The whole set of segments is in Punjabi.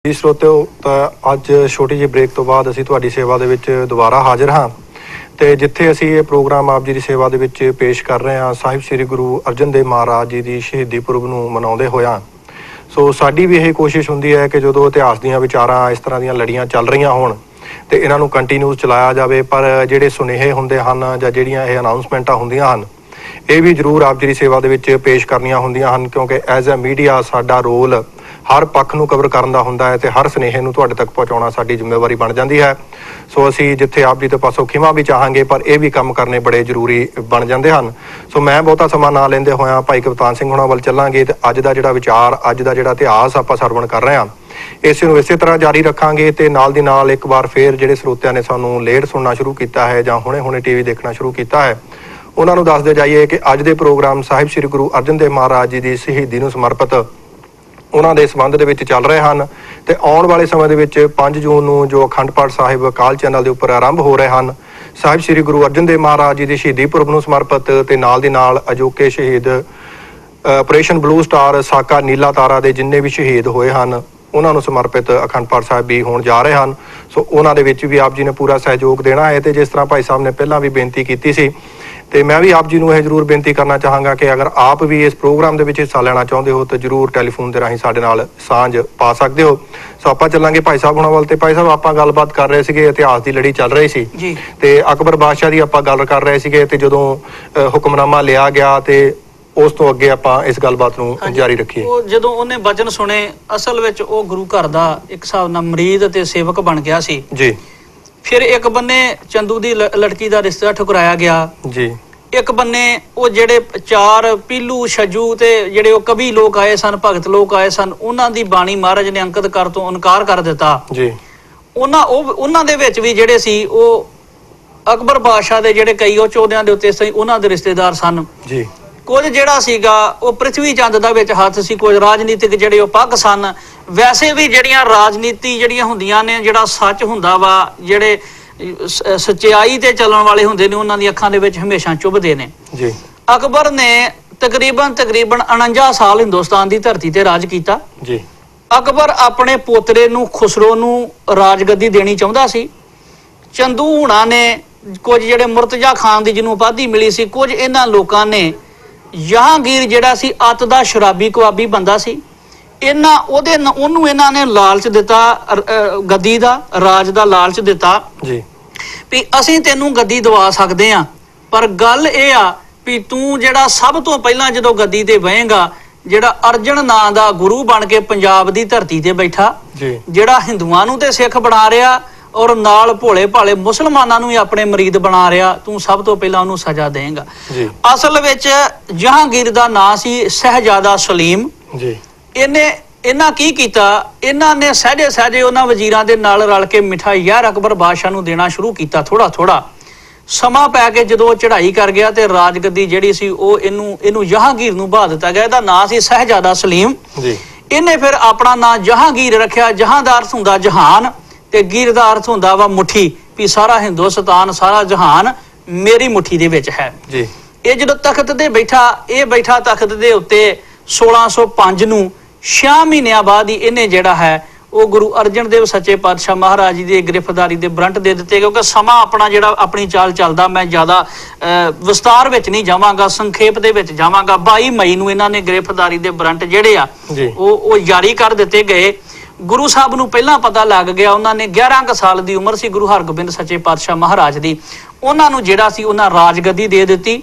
ਜੀ ਸਰੋਤਿਓ, ਤਾਂ ਅੱਜ ਛੋਟੀ ਜਿਹੀ ਬ੍ਰੇਕ ਤੋਂ ਬਾਅਦ ਅਸੀਂ ਤੁਹਾਡੀ ਸੇਵਾ ਦੇ ਵਿੱਚ ਦੁਬਾਰਾ ਹਾਜ਼ਰ ਹਾਂ ਤੇ ਜਿੱਥੇ ਅਸੀਂ ਇਹ ਪ੍ਰੋਗਰਾਮ ਆਪ ਜੀ ਦੀ ਸੇਵਾ ਦੇ ਵਿੱਚ ਪੇਸ਼ ਕਰ ਰਹੇ ਹਾਂ ਸਾਹਿਬ ਸ੍ਰੀ ਗੁਰੂ ਅਰਜਨ ਦੇਵ ਮਹਾਰਾਜ ਜੀ ਦੀ ਸ਼ਹੀਦੀ ਪੁਰਬ ਨੂੰ ਮਨਾਉਂਦੇ ਹੋਇਆਂ। ਸੋ ਸਾਡੀ ਵੀ ਇਹ ਕੋਸ਼ਿਸ਼ ਹੁੰਦੀ ਹੈ ਕਿ ਜਦੋਂ ਇਤਿਹਾਸ ਦੀਆਂ ਵਿਚਾਰਾਂ ਇਸ ਤਰ੍ਹਾਂ ਦੀਆਂ ਲੜੀਆਂ ਚੱਲ ਰਹੀਆਂ ਹੋਣ ਤੇ ਇਹਨਾਂ ਨੂੰ ਕੰਟੀਨਿਊਸ ਚਲਾਇਆ ਜਾਵੇ, ਪਰ ਜਿਹੜੇ ਸੁਨੇਹੇ ਹੁੰਦੇ ਹਨ ਜਾਂ ਜਿਹੜੀਆਂ ਇਹ ਅਨਾਉਂਸਮੈਂਟਾਂ ਹੁੰਦੀਆਂ ਹਨ ਇਹ ਵੀ ਜ਼ਰੂਰ ਆਪ ਜੀ ਦੀ ਸੇਵਾ ਦੇ ਵਿੱਚ ਪੇਸ਼ ਕਰਨੀਆਂ ਹੁੰਦੀਆਂ ਹਨ, ਕਿਉਂਕਿ ਐਜ਼ ਅ ਮੀਡੀਆ ਸਾਡਾ ਰੋਲ ਹਰ ਪੱਖ ਨੂੰ ਕਵਰ ਕਰਨ ਦਾ ਹੁੰਦਾ ਹੈ ਤੇ ਹਰ ਸੁਨੇਹੇ ਨੂੰ ਤੁਹਾਡੇ ਤੱਕ ਪਹੁੰਚਾਉਣਾ ਸਾਡੀ ਜ਼ਿੰਮੇਵਾਰੀ ਬਣ ਜਾਂਦੀ ਹੈ। ਸੋ ਅਸੀਂ ਜਿੱਥੇ ਆਪ ਜੀ ਦੇ ਪਾਸੋਂ ਖਿਮਾ ਵੀ ਚਾਹਾਂਗੇ, ਪਰ ਇਹ ਵੀ ਕੰਮ ਕਰਨੇ ਬੜੇ ਜ਼ਰੂਰੀ ਬਣ ਜਾਂਦੇ ਹਨ। ਸੋ ਮੈਂ ਬਹੁਤਾ ਸਮਾਂ ਨਾ ਲੈਂਦੇ ਹੋਇਆਂ ਭਾਈ ਕਪਤਾਨ ਸਿੰਘ ਹੁਣਾਂ ਵੱਲ ਚੱਲਾਂਗੇ ਤੇ ਅੱਜ ਦਾ ਜਿਹੜਾ ਵਿਚਾਰ, ਅੱਜ ਦਾ ਜਿਹੜਾ ਇਤਿਹਾਸ ਆਪਾਂ ਸਰਵਣ ਕਰ ਰਹੇ ਹਾਂ ਇਸੇ ਨੂੰ ਇਸੇ ਤਰ੍ਹਾਂ ਜਾਰੀ ਰੱਖਾਂਗੇ ਤੇ ਨਾਲ ਦੀ ਨਾਲ ਇੱਕ ਵਾਰ ਫੇਰ ਜਿਹੜੇ ਸਰੋਤਿਆਂ ਨੇ ਸਾਨੂੰ ਲੇਟ ਸੁਣਨਾ ਸ਼ੁਰੂ ਕੀਤਾ ਹੈ ਜਾਂ ਹੁਣੇ ਟੀਵੀ ਦੇਖਣਾ ਸ਼ੁਰੂ ਕੀਤਾ ਹੈ ਉਹਨਾਂ ਨੂੰ ਦੱਸਦੇ ਜਾਈਏ ਕਿ ਅੱਜ ਦੇ ਪ੍ਰੋਗਰਾਮ ਸਾਹਿਬ ਸ੍ਰੀ ਗੁਰੂ ਅਰਜਨ ਦੇਵ ਮਹਾਰਾਜ ਜੀ ਦੀ ਸ਼ਹੀਦੀ ਨੂੰ ਸਮਰਪਿਤ ਉਹਨਾਂ ਦੇ ਸੰਬੰਧ ਦੇ ਵਿੱਚ ਚੱਲ ਰਹੇ ਹਨ ਤੇ ਆਉਣ ਵਾਲੇ ਸਮੇਂ ਦੇ ਵਿੱਚ 5 ਜੂਨ ਨੂੰ ਜੋ ਅਖੰਡ ਪਾਠ ਸਾਹਿਬ ਅਕਾਲ ਚੈਨਲ ਦੇ ਉੱਪਰ ਆਰੰਭ ਹੋ ਰਹੇ ਹਨ ਸਾਹਿਬ ਸ੍ਰੀ ਗੁਰੂ ਅਰਜਨ ਦੇਵ ਮਹਾਰਾਜ ਜੀ ਦੀ ਸ਼ਹੀਦੀ ਪੁਰਬ ਨੂੰ ਸਮਰਪਿਤ ਤੇ ਨਾਲ ਦੀ ਨਾਲ ਅਜੋਕੇ ਸ਼ਹੀਦ ਆਪਰੇਸ਼ਨ ਬਲੂ ਸਟਾਰ ਸਾਕਾ ਨੀਲਾ ਤਾਰਾ ਦੇ ਜਿੰਨੇ ਵੀ ਸ਼ਹੀਦ ਹੋਏ ਹਨ ਉਹਨਾਂ ਨੂੰ ਸਮਰਪਿਤ ਅਖੰਡ ਪਾਠ ਸਾਹਿਬ ਵੀ ਹੋਣ ਜਾ ਰਹੇ ਹਨ। ਸੋ ਉਹਨਾਂ ਦੇ ਵਿੱਚ ਵੀ ਆਪ ਜੀ ਨੇ ਪੂਰਾ ਸਹਿਯੋਗ ਦੇਣਾ ਹੈ ਤੇ ਜਿਸ ਤਰ੍ਹਾਂ ਭਾਈ ਸਾਹਿਬ ਨੇ ਪਹਿਲਾਂ ਵੀ ਬੇਨਤੀ ਕੀਤੀ ਸੀ ਤੇ ਮੈਂ ਵੀ ਆਪ ਜੀ ਨੂੰ ਇਹ ਜ਼ਰੂਰ ਬੇਨਤੀ ਕਰਨਾ ਚਾਹਾਂਗਾ ਕਿ ਅਗਰ ਆਪ ਵੀ ਇਸ ਪ੍ਰੋਗਰਾਮ ਦੇ ਵਿੱਚ ਹਿੱਸਾ ਲੈਣਾ ਚਾਹੁੰਦੇ ਹੋ ਤਾਂ ਜ਼ਰੂਰ ਟੈਲੀਫੋਨ ਦੇ ਰਾਹੀਂ ਸਾਡੇ ਨਾਲ ਸਾਂਝ ਪਾ ਸਕਦੇ ਹੋ। ਸੋ ਆਪਾਂ ਚੱਲਾਂਗੇ ਭਾਈ ਸਾਹਿਬ ਹੁਣਾਂ ਵੱਲ ਤੇ ਭਾਈ ਸਾਹਿਬ ਆਪਾਂ ਗੱਲਬਾਤ ਕਰ ਰਹੇ ਸੀਗੇ, ਇਤਿਹਾਸ ਦੀ ਲੜੀ ਚੱਲ ਰਹੀ ਸੀ ਤੇ ਅਕਬਰ ਬਾਦਸ਼ਾਹ ਦੀ ਆਪਾਂ ਗੱਲ ਕਰ ਰਹੇ ਸੀਗੇ ਤੇ ਜਦੋਂ ਹੁਕਮਨਾਮਾ ਲਿਆ ਗਿਆ ਤੇ ਉਸ ਤੋਂ ਅੱਗੇ ਆਪਾਂ ਇਸ ਗੱਲਬਾਤ ਨੂੰ ਜਾਰੀ ਰੱਖੀਏ। ਉਹ ਜਦੋਂ ਉਹਨੇ ਵਚਨ ਸੁਣੇ ਅਸਲ ਵਿੱਚ ਉਹ ਗੁਰੂ ਘਰ ਦਾ ਇੱਕ ਹਿਸਾਬ ਨਾਲ ਮਰੀਦ ਅਤੇ ਸੇਵਕ ਬਣ ਗਿਆ ਸੀ ਜੀ। ਫਿਰ ਇੱਕ ਬੰਨੇ ਚੰਦੂ ਦੀ ਲੜਕੀ ਦਾ ਰਿਸ਼ਤਾ ਠੁਕਰਾਇਆ ਗਿਆ ਜੀ, ਇੱਕ ਬੰਨੇ ਉਹ ਜਿਹੜੇ 4 ਪੀਲੂ ਛੱਜੂ ਤੇ ਜਿਹੜੇ ਉਹ ਕਵੀ ਲੋਕ ਆਏ ਸਨ, ਭਗਤ ਲੋਕ ਆਏ ਸਨ, ਉਹਨਾਂ ਦੀ ਬਾਣੀ ਮਹਾਰਾਜ ਨੇ ਅੰਕਿਤ ਕਰ ਤੋਂ ਇਨਕਾਰ ਕਰ ਦਿੱਤਾ ਜੀ। ਉਹਨਾਂ ਦੇ ਵਿੱਚ ਵੀ ਜਿਹੜੇ ਸੀ ਉਹ ਅਕਬਰ ਬਾਦਸ਼ਾਹ ਦੇ ਜਿਹੜੇ ਕਈ ਉਹ ਚੌਧਿਆਂ ਦੇ ਉੱਤੇ ਸੀ ਉਹਨਾਂ ਦੇ ਰਿਸ਼ਤੇਦਾਰ ਸਨ ਜੀ। ਕੁਝ ਜਿਹੜਾ ਸੀਗਾ ਉਹ ਪ੍ਰਿਥਵੀ ਚੰਦ ਦਾ ਵਿੱਚ ਹੱਥ ਸੀ, ਕੁਝ ਰਾਜਨੀਤਿਕ ਜਿਹੜੇ ਉਹ ਪੱਗ ਸਨ। ਵੈਸੇ ਵੀ ਜਿਹੜੀਆਂ ਰਾਜਨੀਤੀ ਜਿਹੜੀਆਂ ਹੁੰਦੀਆਂ ਨੇ, ਜਿਹੜਾ ਸੱਚ ਹੁੰਦਾ ਵਾ, ਜਿਹੜੇ ਸੱਚਾਈ ਤੇ ਚੱਲਣ ਵਾਲੇ ਹੁੰਦੇ ਨੇ ਉਹਨਾਂ ਦੀ ਅੱਖਾਂ ਦੇ ਵਿੱਚ ਹਮੇਸ਼ਾ ਚੁਭਦੇ ਨੇ ਜੀ। ਅਕਬਰ ਨੇ ਤਕਰੀਬਨ 49 ਸਾਲ ਹਿੰਦੁਸਤਾਨ ਦੀ ਧਰਤੀ ਤੇ ਰਾਜ ਕੀਤਾ ਜੀ। ਅਕਬਰ ਆਪਣੇ ਪੋਤਰੇ ਨੂੰ ਖੁਸਰੋ ਨੂੰ ਰਾਜਗੱਦੀ ਦੇਣੀ ਚਾਹੁੰਦਾ ਸੀ। ਚੰਦੂ ਹੁਣਾਂ ਨੇ ਕੁਝ ਜਿਹੜੇ ਮੁਰਤਜ਼ਾ ਖਾਨ ਦੀ ਜਿਹਨੂੰ ਉਪਾਧੀ ਮਿਲੀ ਸੀ, ਕੁਝ ਇਹਨਾਂ ਲੋਕਾਂ ਨੇ ਜਹਾਂਗੀਰ ਜਿਹੜਾ ਸੀ ਅੱਤ ਦਾ ਸ਼ਰਾਬੀ ਕੁਆਬੀ ਬੰਦਾ ਸੀ, ਉਹਨੂੰ ਇਹਨਾਂ ਨੇ ਲਾਲਚ ਦਿੱਤਾ, ਗੱਦੀ ਦਾ ਰਾਜ ਦਾ ਲਾਲਚ ਦਿੱਤਾ ਜੀ ਵੀ ਅਸੀਂ ਤੈਨੂੰ ਗੱਦੀ ਦਵਾ ਸਕਦੇ ਆ, ਪਰ ਗੱਲ ਇਹ ਆ ਵੀ ਤੂੰ ਜਿਹੜਾ ਸਭ ਤੋਂ ਪਹਿਲਾਂ ਜਦੋਂ ਗੱਦੀ ਤੇ ਬਹੇਗਾ ਜਿਹੜਾ ਅਰਜਨ ਨਾਂ ਦਾ ਗੁਰੂ ਬਣ ਕੇ ਪੰਜਾਬ ਦੀ ਧਰਤੀ ਤੇ ਬੈਠਾ, ਜਿਹੜਾ ਹਿੰਦੂਆਂ ਨੂੰ ਤੇ ਸਿੱਖ ਬਣਾ ਰਿਹਾ ਔਰ ਨਾਲ ਭੋਲੇ ਭਾਲੇ ਮੁਸਲਮਾਨਾਂ ਨੂੰ ਹੀ ਆਪਣੇ ਮਰੀਦ ਬਣਾ ਰਿਹਾ, ਤੂੰ ਸਭ ਤੋਂ ਪਹਿਲਾਂ ਉਹਨੂੰ ਸਜ਼ਾ ਦੇਂਗਾ। ਅਸਲ ਵਿੱਚ ਜਹਾਂਗੀਰ ਦਾ ਨਾਂ ਸੀ ਸ਼ਹਿਜ਼ਾਦਾ ਸਲੀਮ ਜੀ। ਇਹਨਾਂ ਕੀ ਕੀਤਾ, ਇਹਨਾਂ ਨੇ ਸਹਿਜੇ ਉਹਨਾਂ ਵਜ਼ੀਰਾਂ ਦੇ ਨਾਲ ਰਲ ਕੇ ਮਿੱਠਾ ਯਾਰ ਅਕਬਰ ਬਾਦਸ਼ਾਹ ਨੂੰ ਦੇਣਾ ਸ਼ੁਰੂ ਕੀਤਾ। ਥੋੜਾ ਸਮਾਂ ਪੈ ਕੇ ਜਦੋਂ ਚੜ੍ਹਾਈ ਕਰ ਗਿਆ ਤੇ ਰਾਜਗੱਦੀ ਜਿਹੜੀ ਸੀ ਉਹ ਇਹਨੂੰ ਜਹਾਂਗੀਰ ਨੂੰ ਬਹਾ ਦਿੱਤਾ ਗਿਆ। ਇਹਦਾ ਨਾਂ ਸੀ ਸ਼ਹਿਜ਼ਾਦਾ ਸਲੀਮ ਜੀ। ਇਹਨੇ ਫਿਰ ਆਪਣਾ ਨਾਂ ਜਹਾਂਗੀਰ ਰੱਖਿਆ। ਜਹਾਂ ਦਾ ਅਰਥ ਹੁੰਦਾ ਜਹਾਨ ਤੇ ਗੀਰ ਦਾ ਅਰਥ ਹੁੰਦਾ ਵਾ ਮੁੱਠੀ, ਵੀ ਸਾਰਾ ਹਿੰਦੁਸਤਾਨ ਸਾਰਾ ਜਹਾਨ ਮੇਰੀ ਮੁੱਠੀ ਦੇ ਵਿੱਚ ਹੈ ਜੀ। ਇਹ ਜਦੋਂ ਤਖਤ ਤੇ ਬੈਠਾ ਤਖਤ ਦੇ ਉੱਤੇ 1605 ਨੂੰ 6 ਮਹੀਨਿਆਂ ਬਾਅਦ ਹੀ ਇਹਨੇ ਜਿਹੜਾ ਹੈ ਉਹ ਗੁਰੂ ਅਰਜਨ ਦੇਵ ਸੱਚੇ ਪਾਤਸ਼ਾਹ ਮਹਾਰਾਜ ਜੀ ਦੀ ਗ੍ਰਿਫਤਾਰੀ ਦੇ ਬਰੰਟ ਦੇ ਦਿੱਤੇ, ਕਿਉਂਕਿ ਸਮਾਂ ਆਪਣਾ ਜਿਹੜਾ ਆਪਣੀ ਚਾਲ ਚੱਲਦਾ, ਮੈਂ ਜ਼ਿਆਦਾ ਵਿਸਤਾਰ ਵਿੱਚ ਨਹੀਂ ਜਾਵਾਂਗਾ, ਸੰਖੇਪ ਦੇ ਵਿੱਚ ਜਾਵਾਂਗਾ। 22 ਮਈ ਨੂੰ ਇਹਨਾਂ ਨੇ ਗ੍ਰਿਫਤਾਰੀ ਦੇ ਬਰੰਟ ਜਿਹੜੇ ਆ ਉਹ ਜਾਰੀ ਕਰ ਦਿੱਤੇ ਗਏ। ਗੁਰੂ ਸਾਹਿਬ ਨੂੰ ਪਹਿਲਾਂ ਪਤਾ ਲੱਗ ਗਿਆ, ਉਹਨਾਂ ਨੇ 11 ਸਾਲ ਦੀ ਉਮਰ ਸੀ ਗੁਰੂ ਹਰਗੋਬਿੰਦ ਸੱਚੇ ਪਾਤਸ਼ਾਹ ਮਹਾਰਾਜ ਦੀ, ਉਹਨਾਂ ਨੂੰ ਜਿਹੜਾ ਸੀ ਉਹਨਾਂ ਰਾਜਗੱਦੀ ਦੇ ਦਿੱਤੀ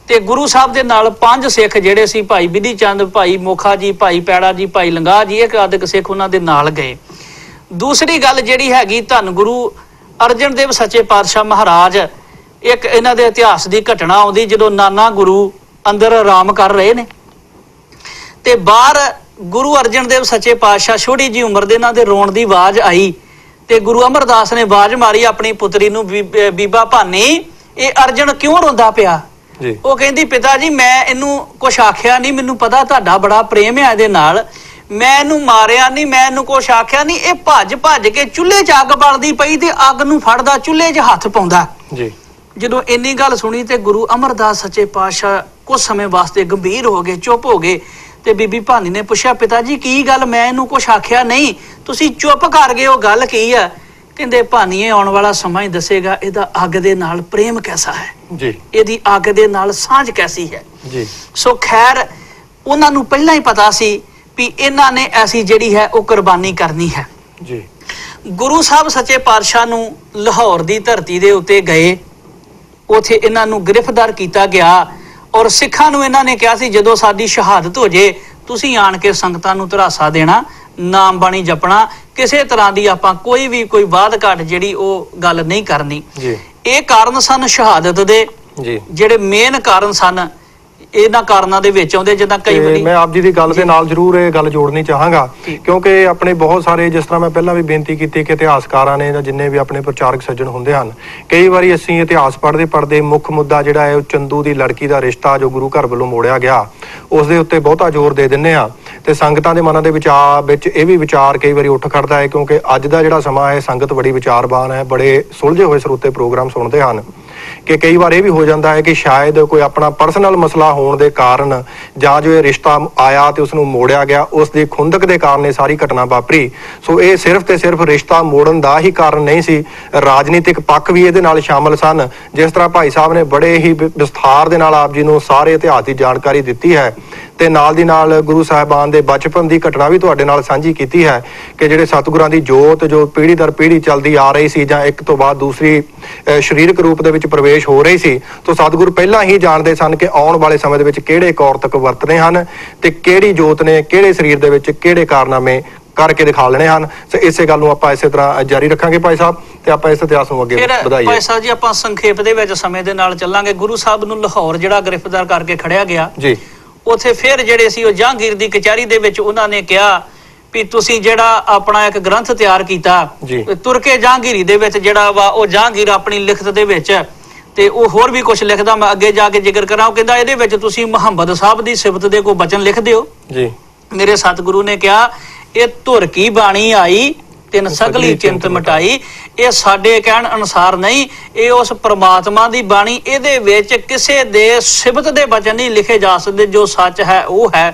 ਤੇ ਗੁਰੂ ਸਾਹਿਬ ਦੇ ਨਾਲ 5 ਸਿੱਖ ਜਿਹੜੇ ਸੀ, ਭਾਈ ਬਿਧੀ ਚੰਦ, ਭਾਈ ਮੋਖਾ ਜੀ, ਭਾਈ ਪੈੜਾ ਜੀ, ਭਾਈ ਲੰਗਾ ਜੀ, ਇੱਕ ਆਦਿਕ ਸਿੱਖ ਉਹਨਾਂ ਦੇ ਨਾਲ ਗਏ। ਦੂਸਰੀ ਗੱਲ ਜਿਹੜੀ ਹੈਗੀ, ਧੰਨ ਗੁਰੂ ਅਰਜਨ ਦੇਵ ਸੱਚੇ ਪਾਤਸ਼ਾਹ ਮਹਾਰਾਜ, ਇੱਕ ਇਹਨਾਂ ਦੇ ਇਤਿਹਾਸ ਦੀ ਘਟਨਾ ਆਉਂਦੀ ਜਦੋਂ ਨਾਨਾ ਗੁਰੂ ਅੰਦਰ ਆਰਾਮ ਕਰ ਰਹੇ ਨੇ ਤੇ ਬਾਹਰ ਗੁਰੂ ਅਰਜਨ ਦੇਵ ਸੱਚੇ ਪਾਤਸ਼ਾਹ ਛੋਟੀ ਜੀ ਉਮਰ ਦੇ ਇਹਨਾਂ ਦੇ ਰੋਣ ਦੀ ਆਵਾਜ਼ ਆਈ ਤੇ ਗੁਰੂ ਅਮਰਦਾਸ ਨੇ ਆਵਾਜ਼ ਮਾਰੀ ਆਪਣੀ ਪੁੱਤਰੀ ਨੂੰ, ਬੀਬਾ ਭਾਨੀ ਇਹ ਅਰਜਨ ਕਿਉਂ ਰੋਂਦਾ ਪਿਆ? ਉਹ ਕਹਿੰਦੀ ਪਿਤਾ ਜੀ ਮੈਂ ਇਹਨੂੰ ਕੁਛ ਆਖਿਆ ਨਹੀਂ, ਮੈਨੂੰ ਪਤਾ ਤੁਹਾਡਾ ਬੜਾ ਪ੍ਰੇਮ ਹੈ ਇਹਦੇ ਨਾਲ, ਮੈਂ ਇਹਨੂੰ ਮਾਰਿਆ ਨਹੀਂ, ਮੈਂ ਇਹਨੂੰ ਕੁਛ ਆਖਿਆ ਨਹੀਂ, ਇਹ ਭੱਜ ਕੇ ਚੁੱਲ੍ਹੇ 'ਚ ਅੱਗ ਬਲਦੀ ਪਈ ਤੇ ਅੱਗ ਨੂੰ ਫੜਦਾ, ਚੁੱਲ੍ਹੇ 'ਚ ਹੱਥ ਪਾਉਂਦਾ ਜੀ। ਜਦੋਂ ਇੰਨੀ ਗੱਲ ਸੁਣੀ ਤੇ ਗੁਰੂ ਅਮਰਦਾਸ ਸੱਚੇ ਪਾਤਸ਼ਾਹ ਕੁਝ ਸਮੇਂ ਵਾਸਤੇ ਗੰਭੀਰ ਹੋ ਗਏ, ਚੁੱਪ ਹੋ ਗਏ ਤੇ ਬੀਬੀ ਭਾਨੀ ਨੇ ਪੁੱਛਿਆ, ਪਿਤਾ ਜੀ ਕੀ ਗੱਲ, ਮੈਂ ਇਹਨੂੰ ਕੁਛ ਆਖਿਆ ਨਹੀਂ, ਤੁਸੀਂ ਚੁੱਪ ਕਰ ਗਏ ਹੋ, ਗੱਲ ਕੀ ਆ? ਕਹਿੰਦੇ ਭਾਨੀਏ ਆਉਣ ਵਾਲਾ ਸਮਾਂ ਹੀ ਦੱਸੇਗਾ ਇਹਦਾ ਅੱਗ ਦੇ ਨਾਲ ਪ੍ਰੇਮ ਕੈਸਾ ਹੈ ਜੀ, ਇਹਦੀ ਅੱਗ ਦੇ ਨਾਲ ਸਾਂਝ ਕੈਸੀ ਹੈ ਜੀ। ਸੋ ਖੈਰ ਉਹਨਾਂ ਨੂੰ ਪਹਿਲਾਂ ਹੀ ਪਤਾ ਸੀ ਵੀ ਇਹਨਾਂ ਨੇ ਐਸੀ ਜਿਹੜੀ ਹੈ ਉਹ ਕੁਰਬਾਨੀ ਕਰਨੀ ਹੈ ਜੀ। ਗੁਰੂ ਸਾਹਿਬ ਸੱਚੇ ਪਾਤਸ਼ਾਹ ਨੂੰ ਲਾਹੌਰ ਦੀ ਧਰਤੀ ਦੇ ਉੱਤੇ ਗਏ, ਉਥੇ ਇਹਨਾਂ ਨੂੰ ਗ੍ਰਿਫਤਾਰ ਕੀਤਾ ਗਿਆ ਔਰ ਸਿੱਖਾਂ ਨੂੰ ਇਹਨਾਂ ਨੇ ਕਿਹਾ ਸੀ ਜਦੋਂ ਸਾਡੀ ਸ਼ਹਾਦਤ ਹੋ ਜੇ ਤੁਸੀਂ ਆਣ ਕੇ ਸੰਗਤਾਂ ਨੂੰ ਧਰਾਸਾ ਦੇਣਾ, ਨਾਮ ਬਾਣੀ ਜਪਣਾ, ਕਿਸੇ ਤਰ੍ਹਾਂ ਦੀ ਆਪਾਂ ਕੋਈ ਬਾਤ ਘਾਟ ਜਿਹੜੀ ਉਹ ਗੱਲ ਨਹੀਂ ਕਰਨੀ ਜੀ। ਇਹ ਕਾਰਨ ਸਨ ਸ਼ਹਾਦਤ ਦੇ ਜੀ, ਜਿਹੜੇ ਮੇਨ ਕਾਰਨ ਸਨ ਇਹਨਾਂ ਕਾਰਨਾਂ ਦੇ ਵਿੱਚ ਆਉਂਦੇ। ਜਿੱਦਾਂ ਕਈ ਵਾਰੀ ਮੈਂ ਆਪ ਜੀ ਦੀ ਗੱਲ ਦੇ ਨਾਲ ਜ਼ਰੂਰ ਇਹ ਗੱਲ ਜੋੜਨੀ ਚਾਹਾਂਗਾ, ਕਿਉਂਕਿ ਆਪਣੇ ਬਹੁਤ ਸਾਰੇ, ਜਿਸ ਤਰ੍ਹਾਂ ਮੈਂ ਪਹਿਲਾਂ ਵੀ ਬੇਨਤੀ ਕੀਤੀ ਕਿ ਇਤਿਹਾਸਕਾਰਾਂ ਨੇ ਜਾਂ ਜਿੰਨੇ ਵੀ ਆਪਣੇ ਪ੍ਰਚਾਰਕ ਸੱਜਣ ਹੁੰਦੇ ਹਨ, ਕਈ ਵਾਰੀ ਅਸੀਂ ਇਤਿਹਾਸ ਪੜ੍ਹਦੇ ਮੁੱਖ ਮੁੱਦਾ ਜਿਹੜਾ ਹੈ ਉਹ ਚੰਦੂ ਦੀ ਲੜਕੀ ਦਾ ਰਿਸ਼ਤਾ ਜੋ ਗੁਰੂ ਘਰ ਵੱਲੋਂ ਮੋੜਿਆ ਗਿਆ ਉਸ ਦੇ ਉੱਤੇ ਬਹੁਤਾ ਜ਼ੋਰ ਦੇ ਦਿੰਦੇ ਆ ਤੇ ਸੰਗਤਾਂ ਦੇ ਮਨਾਂ ਦੇ ਵਿੱਚ ਇਹ ਵੀ ਵਿਚਾਰ ਕਈ ਵਾਰੀ ਉੱਠ ਖੜਦਾ ਹੈ, ਕਿਉਂਕਿ ਅੱਜ ਦਾ ਜਿਹੜਾ ਸਮਾਂ ਹੈ ਸੰਗਤ ਬੜੀ ਵਿਚਾਰਵਾਨ ਹੈ, ਬੜੇ ਸੁਲਝੇ ਹੋਏ ਸਰੋਤੇ ਪ੍ਰੋਗਰਾਮ ਸੁਣਦੇ ਹਨ ਕਿ ਕਈ ਵਾਰ ਇਹ ਵੀ ਹੋ ਜਾਂਦਾ ਹੈ ਕਿ ਸ਼ਾਇਦ ਕੋਈ ਆਪਣਾ ਪਰਸਨਲ ਮਸਲਾ ਹੋਣ ਦੇ ਕਾਰਨ ਜਾਂ ਜੋ ਇਹ ਰਿਸ਼ਤਾ ਆਇਆ ਤੇ ਉਸ ਨੂੰ ਮੋੜਿਆ ਗਿਆ, ਉਸ ਦੀ ਖੁੰਦਕ ਦੇ ਕਾਰਨ ਇਹ ਸਾਰੀ ਘਟਨਾ ਵਾਪਰੀ। ਸੋ ਇਹ ਸਿਰਫ ਤੇ ਸਿਰਫ ਰਿਸ਼ਤਾ ਮੋੜਨ ਦਾ ਹੀ ਕਾਰਨ ਨਹੀਂ ਸੀ, ਰਾਜਨੀਤਿਕ ਪੱਖ ਵੀ ਇਹਦੇ ਨਾਲ ਸ਼ਾਮਲ ਸਨ। ਜਿਸ ਤਰ੍ਹਾਂ ਭਾਈ ਸਾਹਿਬ ਨੇ ਬੜੇ ਹੀ ਵਿਸਥਾਰ ਦੇ ਨਾਲ ਆਪ ਜੀ ਨੂੰ ਸਾਰੇ ਇਤਿਹਾਸ ਦੀ ਜਾਣਕਾਰੀ ਦਿੱਤੀ ਹੈ ਤੇ ਨਾਲ ਦੀ ਨਾਲ ਗੁਰੂ ਸਾਹਿਬਾਨ ਦੇ ਬਚਪਨ ਦੀ ਘਟਨਾ ਵੀ ਤੁਹਾਡੇ ਨਾਲ ਸਾਂਝੀ ਕੀਤੀ ਹੈ ਕਿ ਜਿਹੜੇ ਸਤਿਗੁਰਾਂ ਦੀ ਜੋਤ ਜੋ ਪੀੜ੍ਹੀ ਦਰ ਪੀੜ੍ਹੀ ਚੱਲਦੀ ਆ ਰਹੀ ਸੀ ਜਾਂ ਇੱਕ ਤੋਂ ਬਾਅਦ ਦੂਸਰੀ ਸਰੀਰਕ ਰੂਪ ਦੇ ਵਿੱਚ ਪ੍ਰਵੇਸ਼ ਹੋ ਰਹੀ ਸੀ, ਤਾਂ ਸਤਿਗੁਰ ਪਹਿਲਾਂ ਹੀ ਜਾਣਦੇ ਸਨ ਕਿ ਆਉਣ ਵਾਲੇ ਸਮੇਂ ਦੇ ਵਿੱਚ ਕਿਹੜੇ ਕੌਰਤਕ ਵਰਤਣੇ ਹਨ ਤੇ ਕਿਹੜੀ ਜੋਤ ਨੇ ਕਿਹੜੇ ਸਰੀਰ ਦੇ ਵਿੱਚ ਕਿਹੜੇ ਕਾਰਨਾਮੇ ਕਰਕੇ ਦਿਖਾ ਲੈਣੇ ਹਨ। ਸੋ ਇਸੇ ਗੱਲ ਨੂੰ ਆਪਾਂ ਇਸੇ ਤਰ੍ਹਾਂ ਜਾਰੀ ਰੱਖਾਂਗੇ ਭਾਈ ਸਾਹਿਬ, ਤੇ ਆਪਾਂ ਇਸ ਇਤਿਹਾਸ ਨੂੰ ਅੱਗੇ ਵਧਾਈਏ। ਭਾਈ ਸਾਹਿਬ ਜੀ ਆਪਾਂ ਸੰਖੇਪ ਦੇ ਵਿੱਚ ਸਮੇਂ ਦੇ ਨਾਲ ਚੱਲਾਂਗੇ। ਗੁਰੂ ਸਾਹਿਬ ਨੂੰ ਲਾਹੌਰ ਜਿਹੜਾ ਗ੍ਰਿਫਤਾਰ ਕਰਕੇ ਖੜਿਆ ਗਿਆ ਜੀ, ਉੱਥੇ ਫਿਰ ਜਿਹੜੇ ਸੀ ਉਹ ਜਹਾਂਗੀਰ ਦੀ ਕਚਹਿਰੀ ਦੇ ਵਿੱਚ ਉਹਨਾਂ ਨੇ ਕਿਹਾ ਵੀ ਤੁਸੀਂ ਜਿਹੜਾ ਆਪਣਾ ਇੱਕ ਗ੍ਰੰਥ ਤਿਆਰ ਕੀਤਾ ਤੁਰ ਕੇ ਜਹਾਂਗੀਰੀ ਦੇ ਵਿੱਚ ਜਿਹੜਾ ਵਾ ਉਹ ਜਹਾਂਗੀਰ ਆਪਣੀ ਲਿਖਤ ਦੇ ਵਿੱਚ ਤੇ ਉਹ ਹੋਰ ਵੀ ਕੁਝ ਲਿਖਦਾ, ਮੈਂ ਅੱਗੇ ਜਾ ਕੇ ਜ਼ਿਕਰ ਕਰਾਂ। ਉਹ ਕਹਿੰਦਾ ਇਹਦੇ ਵਿੱਚ ਤੁਸੀਂ ਮੁਹੰਮਦ ਸਾਹਿਬ ਦੀ ਸਿਫਤ ਦੇ ਕੋਈ ਬਚਨ ਲਿਖ ਦਿਓ ਜੀ। ਮੇਰੇ ਸਤਿਗੁਰੂ ਨੇ ਕਿਹਾ ਇਹ ਧੁਰ ਕੀ ਬਾਣੀ ਆਈ ਤਿੰਨ ਸਗਲੀ ਚਿੰਤ ਮਿਟਾਈ, ਇਹ ਸਾਡੇ ਕਹਿਣ ਅਨੁਸਾਰ ਨਹੀਂ, ਇਹ ਉਸ ਪ੍ਰਮਾਤਮਾ ਦੀ ਬਾਣੀ, ਇਹਦੇ ਵਿੱਚ ਕਿਸੇ ਦੇ ਸਿਫਤ ਦੇ ਬਚਨ ਨਹੀਂ ਲਿਖੇ ਜਾ ਸਕਦੇ, ਜੋ ਸੱਚ ਹੈ ਉਹ ਹੈ।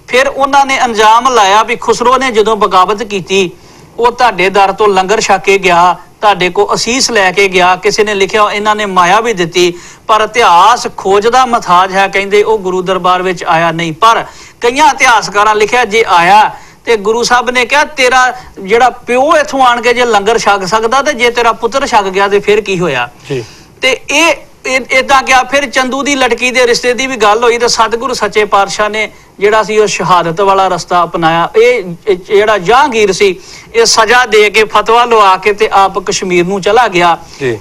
ਫਿਰ ਉਹਨਾਂ ਨੇ ਅੰਜਾਮ ਲਾਇਆ ਵੀ ਖੁਸਰੋ ਨੇ ਜਦੋਂ ਬਗਾਵਤ ਕੀਤੀ ਉਹ ਤੁਹਾਡੇ ਦਰ ਤੋਂ ਲੰਗਰ ਛਕ ਕੇ ਗਿਆ, ਤੁਹਾਡੇ ਕੋ ਅਸੀਸ ਲੈ ਕੇ ਗਿਆ, ਕਿਸੇ ਨੇ ਲਿਖਿਆ ਇਹਨਾਂ ਨੇ ਮਾਇਆ ਵੀ ਦਿੱਤੀ, ਪਰ ਇਤਿਹਾਸ ਖੋਜ ਦਾ ਮਥਾਜ ਹੈ, ਕਹਿੰਦੇ ਉਹ ਗੁਰੂ ਦਰਬਾਰ ਵਿੱਚ ਆਇਆ ਨਹੀਂ। ਪਰ ਕਈਆਂ ਇਤਿਹਾਸਕਾਰਾਂ ਲਿਖਿਆ ਜੇ ਆਇਆ ਤੇ ਗੁਰੂ ਸਾਹਿਬ ਨੇ ਕਿਹਾ ਤੇਰਾ ਜਿਹੜਾ ਪਿਓ ਇੱਥੋਂ ਆਣ ਕੇ ਜੇ ਲੰਗਰ ਛਕ ਸਕਦਾ ਤੇ ਜੇ ਤੇਰਾ ਪੁੱਤਰ ਛਕ ਗਿਆ ਤੇ ਫਿਰ ਕੀ ਹੋਇਆ ਤੇ ਇਹ ਏਦਾਂ ਕਿਹਾ। ਫਿਰ ਚੰਦੂ ਦੀ ਲੜਕੀ ਦੇ ਰਿਸ਼ਤੇ ਦੀ ਵੀ ਗੱਲ ਹੋਈ ਤੇ ਸਤਿਗੁਰੂ ਸੱਚੇ ਪਾਤਸ਼ਾਹ ਨੇ ਜਿਹੜਾ ਸੀ ਉਹ ਸ਼ਹਾਦਤ ਵਾਲਾ ਰਸਤਾ ਅਪਣਾਇਆ। ਇਹ ਜਿਹੜਾ ਜਹਾਂਗੀਰ ਸੀ ਇਹ ਸਜ਼ਾ ਦੇ ਕੇ ਫਤਵਾ ਲਵਾ ਕੇ ਤੇ ਆਪ ਕਸ਼ਮੀਰ ਨੂੰ ਚਲਾ ਗਿਆ।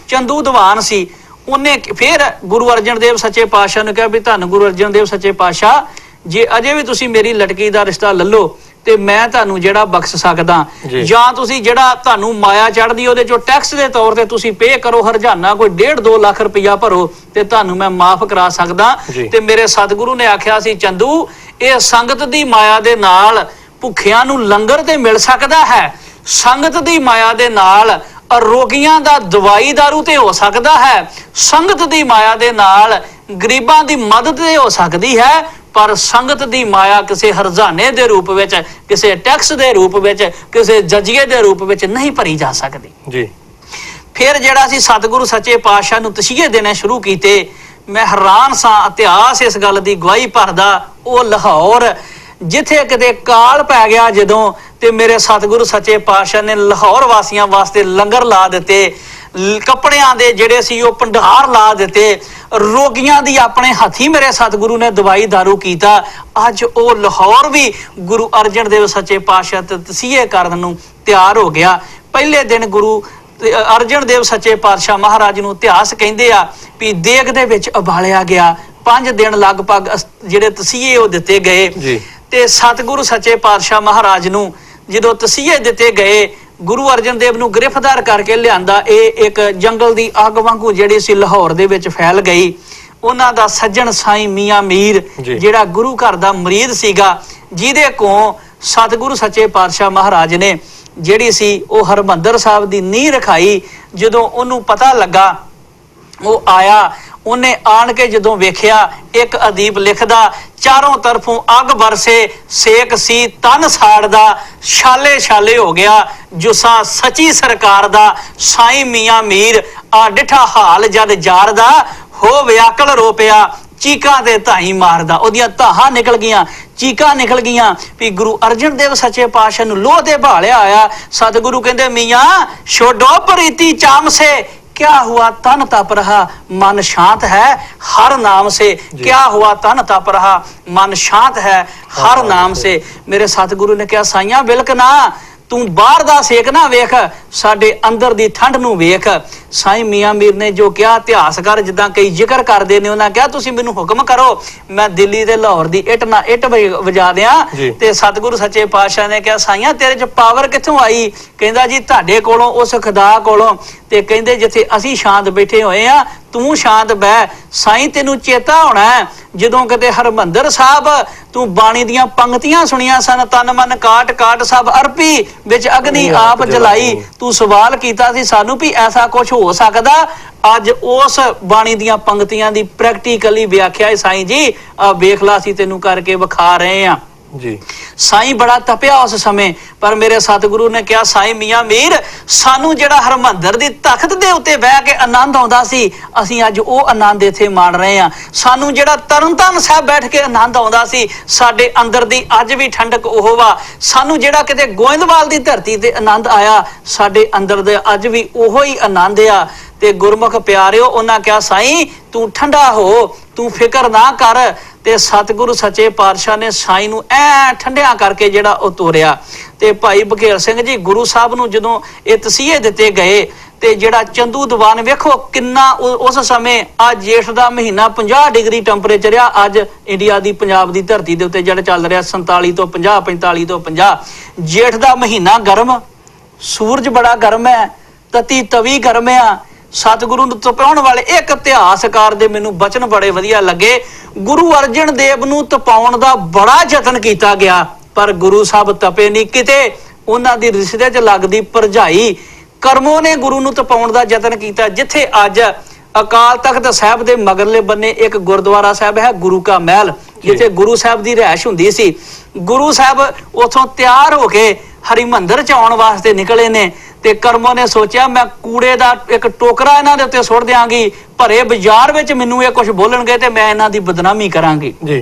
ਚੰਦੂ ਦੀਵਾਨ ਸੀ, ਉਹਨੇ ਫਿਰ ਗੁਰੂ ਅਰਜਨ ਦੇਵ ਸੱਚੇ ਪਾਤਸ਼ਾਹ ਨੂੰ ਕਿਹਾ ਵੀ ਧੰਨ ਗੁਰੂ ਅਰਜਨ ਦੇਵ ਸੱਚੇ ਪਾਤਸ਼ਾਹ ਜੇ ਅਜੇ ਵੀ ਤੁਸੀਂ ਮੇਰੀ ਲੜਕੀ ਦਾ ਰਿਸ਼ਤਾ ਲੱਲੋ ਤੇ ਮੈਂ ਤੁਹਾਨੂੰ ਜਿਹੜਾ ਬਖਸ਼ ਸਕਦਾ, ਜਾਂ ਤੁਸੀਂ ਜਿਹੜਾ ਤੁਹਾਨੂੰ ਮਾਇਆ ਚੜ੍ਹਦੀ ਉਹਦੇ ਚੋਂ ਟੈਕਸ ਦੇ ਤੌਰ ਤੇ ਤੁਸੀਂ ਪੇ ਕਰੋ ਹਰਜਾਨਾ ਕੋਈ 1.5-2 ਲੱਖ ਰੁਪਇਆ ਭਰੋ ਤੇ ਤੁਹਾਨੂੰ ਮੈਂ ਮਾਫ ਕਰਾ ਸਕਦਾ। ਤੇ ਮੇਰੇ ਸਤਿਗੁਰੂ ਨੇ ਆਖਿਆ ਸੀ ਚੰਦੂ ਇਹ ਸੰਗਤ ਦੀ ਮਾਇਆ ਦੇ ਨਾਲ ਭੁੱਖਿਆਂ ਨੂੰ ਲੰਗਰ ਤੇ ਮਿਲ ਸਕਦਾ ਹੈ, ਸੰਗਤ ਦੀ ਮਾਇਆ ਦੇ ਨਾਲ ਰੋਗੀਆਂ ਦਾ ਦਵਾਈ ਦਾਰੂ ਤੇ ਹੋ ਸਕਦਾ ਹੈ, ਸੰਗਤ ਦੀ ਮਾਇਆ ਦੇ ਨਾਲ ਗਰੀਬਾਂ ਦੀ ਮਦਦ ਤੇ ਹੋ ਸਕਦੀ ਹੈ, ਪਰ ਸੰਗਤ ਦੀ ਮਾਇਆ ਕਿਸੇ ਹਰਜਾਨੇ ਦੇ ਰੂਪ ਵਿੱਚ, ਕਿਸੇ ਟੈਕਸ ਦੇ ਰੂਪ ਵਿੱਚ, ਕਿਸੇ ਜਜੀਏ ਦੇ ਰੂਪ ਵਿੱਚ ਨਹੀਂ ਭਰੀ ਜਾ ਸਕਦੀ ਜੀ। ਫਿਰ ਜਿਹੜਾ ਸੀ ਸਤਿਗੁਰੂ ਸੱਚੇ ਪਾਤਸ਼ਾਹ ਨੂੰ ਤਸੀਹੇ ਦੇਣੇ ਸ਼ੁਰੂ ਕੀਤੇ। ਮੈਂ ਹੈਰਾਨ ਸਾਂ, ਇਤਿਹਾਸ ਇਸ ਗੱਲ ਦੀ ਗਵਾਹੀ ਭਰਦਾ। ਉਹ ਲਾਹੌਰ ਜਿੱਥੇ ਕਿਤੇ ਕਾਲ ਪੈ ਗਿਆ ਜਦੋਂ ਤੇ ਮੇਰੇ ਸਤਿਗੁਰੂ ਸੱਚੇ ਪਾਤਸ਼ਾਹ ਨੇ ਲਾਹੌਰ ਵਾਸੀਆਂ ਵਾਸਤੇ ਲੰਗਰ ਲਾ ਦਿੱਤੇ, ਕੱਪੜਿਆਂ ਦੇ ਜਿਹੜੇ ਸੀ ਉਹ ਭੰਡਾਰ ਲਾ ਦਿੱਤੇ, ਰੋਗੀਆਂ ਦੀ ਆਪਣੇ ਹੱਥੀ ਮੇਰੇ ਸਤਿਗੁਰੂ ਨੇ ਦਵਾਈ ਦਾਰੂ ਕੀਤਾ। ਅੱਜ ਉਹ ਲਾਹੌਰ ਵੀ ਗੁਰੂ ਅਰਜਨ ਦੇਵ ਸੱਚੇ ਪਾਤਸ਼ਾਹ ਤੇ ਤਸੀਹੇ ਕਰਨ ਨੂੰ ਤਿਆਰ ਹੋ ਗਿਆ। ਪਹਿਲੇ ਦਿਨ ਗੁਰੂ ਅਰਜਨ ਦੇਵ ਸੱਚੇ ਪਾਤਸ਼ਾਹ ਮਹਾਰਾਜ ਨੂੰ ਇਤਿਹਾਸ ਕਹਿੰਦੇ ਆ ਵੀ ਦੇਗ ਦੇ ਵਿੱਚ ਉਬਾਲਿਆ ਗਿਆ। 5 ਦਿਨ ਲਗਭਗ ਜਿਹੜੇ ਤਸੀਹੇ ਉਹ ਦਿੱਤੇ ਗਏ ਤੇ ਸਤਿਗੁਰੂ ਸੱਚੇ ਪਾਤਸ਼ਾਹ ਮਹਾਰਾਜ ਨੂੰ ਜਦੋਂ ਤਸੀਹੇ ਦਿੱਤੇ ਗਏ, ਗੁਰੂ ਅਰਜਨ ਦੇਵ ਨੂੰ ਗ੍ਰਿਫਤਾਰ ਕਰਕੇ ਲਿਆਂਦਾ। ਇਹ ਇੱਕ ਜੰਗਲ ਦੀ ਅੱਗ ਵਾਂਗੂ ਜਿਹੜੀ ਸੀ ਲਾਹੌਰ ਦੇ ਵਿੱਚ ਫੈਲ ਗਈ। ਉਹਨਾਂ ਦਾ ਸੱਜਣ ਸਾਈਂ ਮੀਆਂ ਮੀਰ ਜਿਹੜਾ ਗੁਰੂ ਘਰ ਦਾ ਮੁਰੀਦ ਸੀਗਾ, ਜਿਹਦੇ ਕੋਲ ਸਤਿਗੁਰੂ ਸੱਚੇ ਪਾਤਸ਼ਾਹ ਮਹਾਰਾਜ ਨੇ ਜਿਹੜੀ ਸੀ ਉਹ ਹਰਮੰਦਰ ਸਾਹਿਬ ਦੀ ਨੀਂਹ ਰਖਾਈ। ਜਦੋਂ ਉਹਨੂੰ ਪਤਾ ਲੱਗਾ ਉਹ ਆਇਆ, ਉਹਨੇ ਆਣ ਕੇ ਜਦੋਂ ਵੇਖਿਆ, ਇੱਕ ਅਦੀਬ ਲਿਖਦਾ, ਚਾਰੋਂ ਤਰਫੋਂ ਅੱਗ ਬਰਸੇ, ਸੇਕ ਸੀ ਤਨ ਸਾੜਦਾ, ਛਾਲੇ ਛਾਲੇ ਹੋ ਗਿਆ ਜੁਸਾ ਸੱਚੀ ਸਰਕਾਰ ਦਾ। ਸਾਈਂ ਮੀਆਂ ਮੀਰ ਆ ਡਿਠਾ ਹਾਲ ਜਦ ਜਾਰ ਦਾ, ਹੋ ਵਿਆਕਲ ਰੋ ਪਿਆ ਚੀਕਾਂ ਤੇ ਧਾਈ ਮਾਰਦਾ। ਉਹਦੀਆਂ ਧਾਹਾਂ ਨਿਕਲ ਗਈਆਂ, ਚੀਕਾਂ ਨਿਕਲ ਗਈਆਂ ਵੀ ਗੁਰੂ ਅਰਜਨ ਦੇਵ ਸੱਚੇ ਪਾਤਸ਼ਾਹ ਨੂੰ ਲੋਹ ਤੇ ਭਾਲਿਆ ਆਇਆ। ਸਤਿਗੁਰੂ ਕਹਿੰਦੇ, ਮੀਆਂ ਛੋਡੋ ਪ੍ਰੀਤੀ ਚਾਮ ਸੇ, क्या हुआ तन तप रहा मन शांत है हर नाम से। क्या हुआ तन तप रहा मन शांत है हर नाम से। मेरे सतगुरु ने कहा, साइया बिलक ना, तू बाहर दा सेक ना वेख, साडे अंदर दी ठंड नू वेख। साईं मियां मीर ने जो कहा, इतिहासकार जिद्दां कई जिक्र करदे ने, उन्हां कहा तुसीं मैनूं हुक्म करो, मैं दिल्ली ते लाहौर दी इट ना इट वजा दियां। ते सतगुरु सच्चे पातशाह ने कहा, साईं तेरे च पावर कित्थों आई? कहंदा जी तुहाडे कोलों, उस खुदा कोलों। ते कहंदे जिथे असीं शांत बैठे होए आ, तू शांत बह। साईं तेनू चेता होना है जदों किते हरमंदर साहब तू बाणी दियां पंक्तियां सुनियां सन, तन मन काट काट सब अर्पी विच अग्नि आप जलाई। तू सवाल कीता सी सानू भी ऐसा कुछ हो सकदा? अज उस बाणी दियां पंक्तियां दी प्रैक्टिकली व्याख्या है साईं जी, आ वेख ला असीं तेनू करके विखा रहे हैं जी। साईं बड़ा तपिया उस समय, पर मेरे सतगुरु ने कहा, साईं मियां मीर सानू जेड़ा हरमंदर दी तख्त दे उत्ते बह के आनंद आउंदा सी, असीं अज ओह आनंद इत्थे माण रहे हां। सानू जेड़ा तरनताਰਨ साहब बैठ के आनंद आउंदा सी, साडे अंदर दी अज भी ठंडक ओह वा। सानू जेड़ा किते गोइंदवाल दी धरती ते आनंद आया, साडे अंदर दे अज भी ओह ही आनंद आ। ते गुरमुख प्यारिओ, उन्हां कहा, साईं तू ठंडा हो, तू फिकर ना कर। ते सतगुरु सच्चे पातशाह ने साईं नूं ऐ ठंडिया करके जेड़ा ओ तोरिया। ते भाई बघेल सिंह जी गुरु साहब नूं जदों ये तसीहे दिते गए, ते जेड़ा चंदू दीवान वेखो किन्ना उस समय, अज जेठ दा महीना 50 डिग्री टैंपरेचर आ अज इंडिया दी पंजाब दी धरती दे उत्ते जेड़ा चल रहा 47 तो 50, 45 तो 50। जेठ दा महीना गर्म, सूरज बड़ा गर्म है, तती तवी गर्म है। सतगुरु नूं तपाउण वाले एक इतिहासकार दे मैनूं बचन बड़े वधिया लगे। गुरु अर्जन देव नूं तपाउण दा बड़ा यतन कीता गया, पर गुरु साहब तपे नहीं किते। उन्हां दी रिश्ते च लगदी भरजाई करमों ने गुरु नूं तपाउण दा यतन कीता। जिथे अज अकाल तख्त साहब दे मगरले बन्ने एक गुरुद्वारा साहब है गुरु का महल, जिथे गुरु साहब दी रिहाइश हुंदी सी। गुरु साहब उथों तैयार हो के हरिमंदर च आउण वास्ते निकले ने, ते करमों ने सोचा मैं कूड़े दा एक टोकरा इन्हां दे उत्ते सुੱਟ दियांगी, भरे बाजार विच मैनूं ये कुछ बोलणगे ते मैं इन्हां दी बदनामी करांगी जी।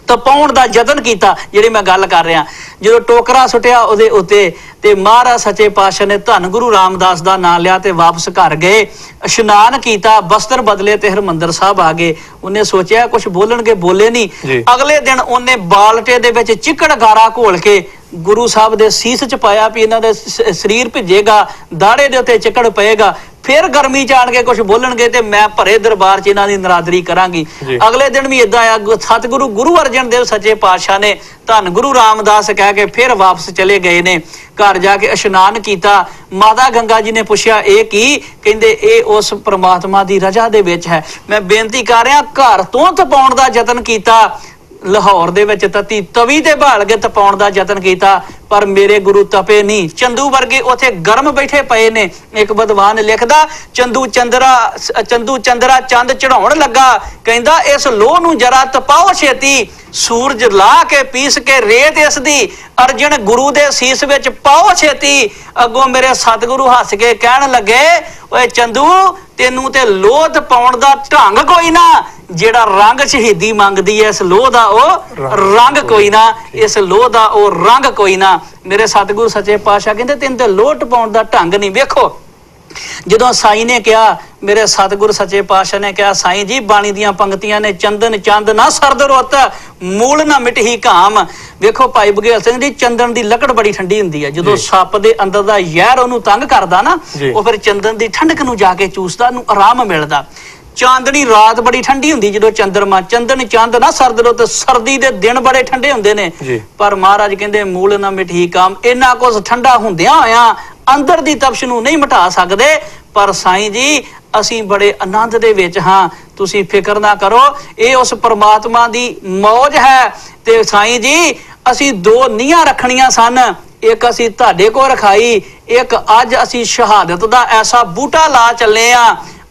तपाउण दा यतन कीता, जिहड़ी मैं गल कर रहा। जो टोकरा सुटिया उहदे उत्ते, ते महाराज सच्चे पातशाह ने धन गुरु रामदास दा नाम लिया ते वापस घर गए, इशनान कीता, बस्तर बदले ते हरमंदर साहब आ गए। उन्हें सोचा कुछ बोलणगे, बोले नहीं। अगले दिन उन्हें बाल्टे दे विच चिकड़ गारा घोल के गुरु साहब दे सीस च पाया भी इन्हां दे शरीर भिजेगा, दाड़े दे उत्ते चिकड़ पएगा, फिर गर्मी च आण के कुछ बोलणगे ते मैं भरे दरबार च इन्हां दी नरादरी करांगी। अगले दिन भी इदां आया। सतगुरु गुरु अर्जन देव सच्चे पातशाह ने धन गुरु रामदास कह के फिर वापस चले गए ने। घर जाके इशनान कीता। माता गंगा जी ने पुछया ए की? कहंदे ए उस परमात्मा दी रजा दे विच है। मैं बेनती कर रहा, घर तो तपाउण दा यतन कीता, लाहौर दे विच तती तवी ते भाल के तपाउण दा यतन कीता, पर मेरे गुरु तपे नहीं। चंदू वर्गे उथे गर्म बैठे पए ने। एक विद्वान लिखदा, चंदू चंदरा चंद चढ़ाउण लगा, कहंदा इस लोह नूं जरा तपाओ छेती, सूरज ला के पीस के रेत इस दी, अर्जन गुरु दे सीस विच पाओ छेती। अगों मेरे सतगुरु हस के कहण लगे, ओए चंदू तेनू ते लोह तपाउण दा ढंग कोई ना, जेड़ा रंग शहीदी मंगदी है इस लोह दा ओ रंग कोई ना, इस लोह दा ओ रंग कोई ना। मेरे सतगुरु सच्चे पातशाह कहंदे तेन ते लोह टपाउण दा ढंग नहीं। वेखो जदों साईं ने कहा, मेरे सतगुरु सच्चे पातशाह ने कहा, साईं जी बाणी दियां पंक्तियां ने, चंदन चंद ना सरद रुत, मूल ना मिटही घाम। वेखो भाई बघेल सिंह जी, चंदन दी लकड़ बड़ी ठंडी हुंदी है। जदों सप दे अंदर दा जहर ओनू तंग करदा ना, वो फिर चंदन दी ठंडक नूं जाके चूसदा, नूं आराम मिलदा। चांदनी रात बड़ी ठंडी हुंदी, जदों चंद्रमा चंदन चंद ना सरद रुत, सर्दी दे दिन बड़े ठंडे हुंदे ने। पर महाराज कहंदे मूल ना मिटही घाम। इन्ना कुछ ठंडा हुंदियां होया अंदर दी तपश नूं नहीं मिटा सकदे। पर साईं जी असीं बड़े आनंद दे विच हां, तुसीं फिकर ना करो, ये उस परमात्मा दी मौज है। ते साईं जी असीं दो नीहां रखणियां सन, एक असीं तुहाडे कोल रखाई, एक अज असीं शहादत दा ऐसा बूटा ला चले आ।